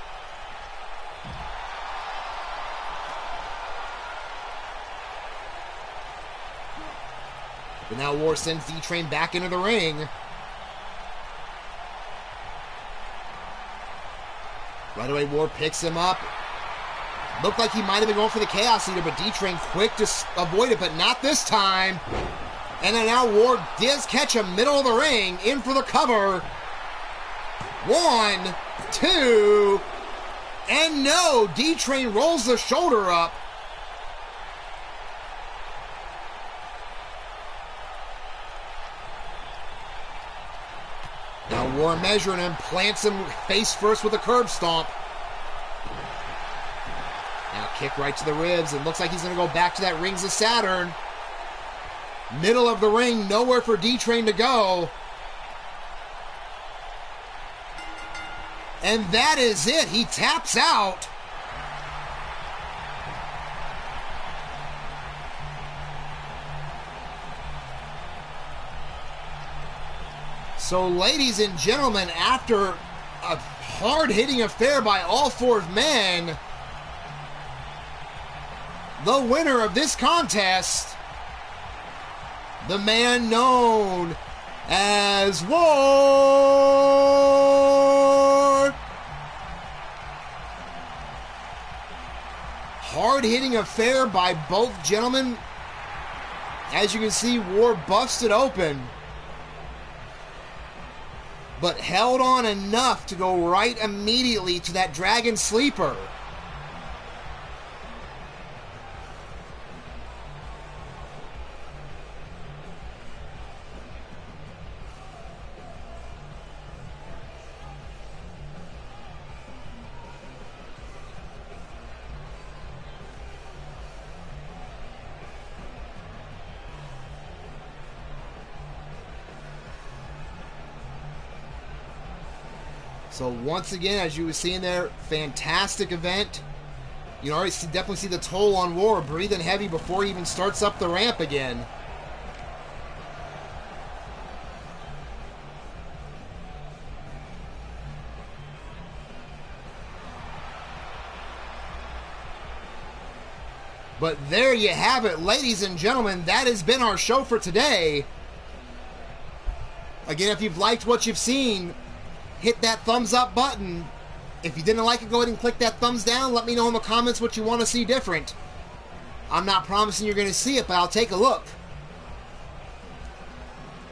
But now War sends D-Train back into the ring. Right away, War picks him up. Looked like he might have been going for the Chaos Eater, but D-Train quick to avoid it, but not this time. And then now War does catch him middle of the ring, in for the cover. 1, 2, and no! D-Train rolls the shoulder up. Now War measuring him, plants him face first with a curb stomp. Now kick right to the ribs. It looks like he's going to go back to that Rings of Saturn. Middle of the ring, nowhere for D-Train to go. And that is it. He taps out. So, ladies and gentlemen, after a hard-hitting affair by all four men, the winner of this contest, the man known as War. Hard-hitting affair by both gentlemen. As you can see, War busted open, but held on enough to go right immediately to that Dragon Sleeper. So once again, as you were seeing there, fantastic event. You already definitely see the toll on War, breathing heavy before he even starts up the ramp again. But there you have it, ladies and gentlemen. That has been our show for today. Again, if you've liked what you've seen, hit that thumbs up button. If you didn't like it, go ahead and click that thumbs down. Let me know in the comments what you want to see different. I'm not promising you're going to see it, but I'll take a look.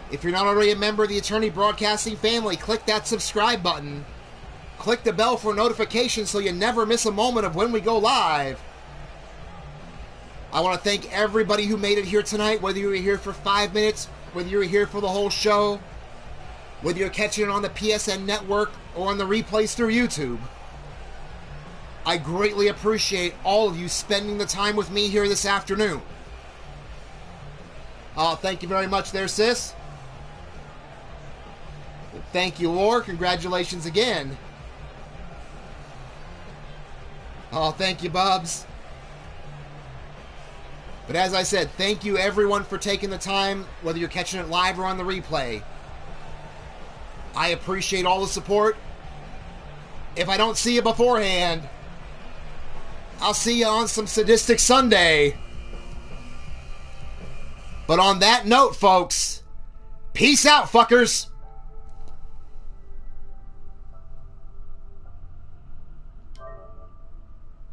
If you're not already a member of the Eternity Broadcasting family, click that subscribe button. Click the bell for notifications so you never miss a moment of when we go live. I want to thank everybody who made it here tonight, whether you were here for 5 minutes, whether you were here for the whole show, whether you're catching it on the PSN network or on the replays through YouTube. I greatly appreciate all of you spending the time with me here this afternoon. Thank you very much there, sis. Thank you, War. Congratulations again. Oh, thank you, Bubs. But as I said, thank you everyone for taking the time, whether you're catching it live or on the replay. I appreciate all the support. If I don't see you beforehand, I'll see you on some Sadistic Sunday. But on that note, folks, peace out, fuckers.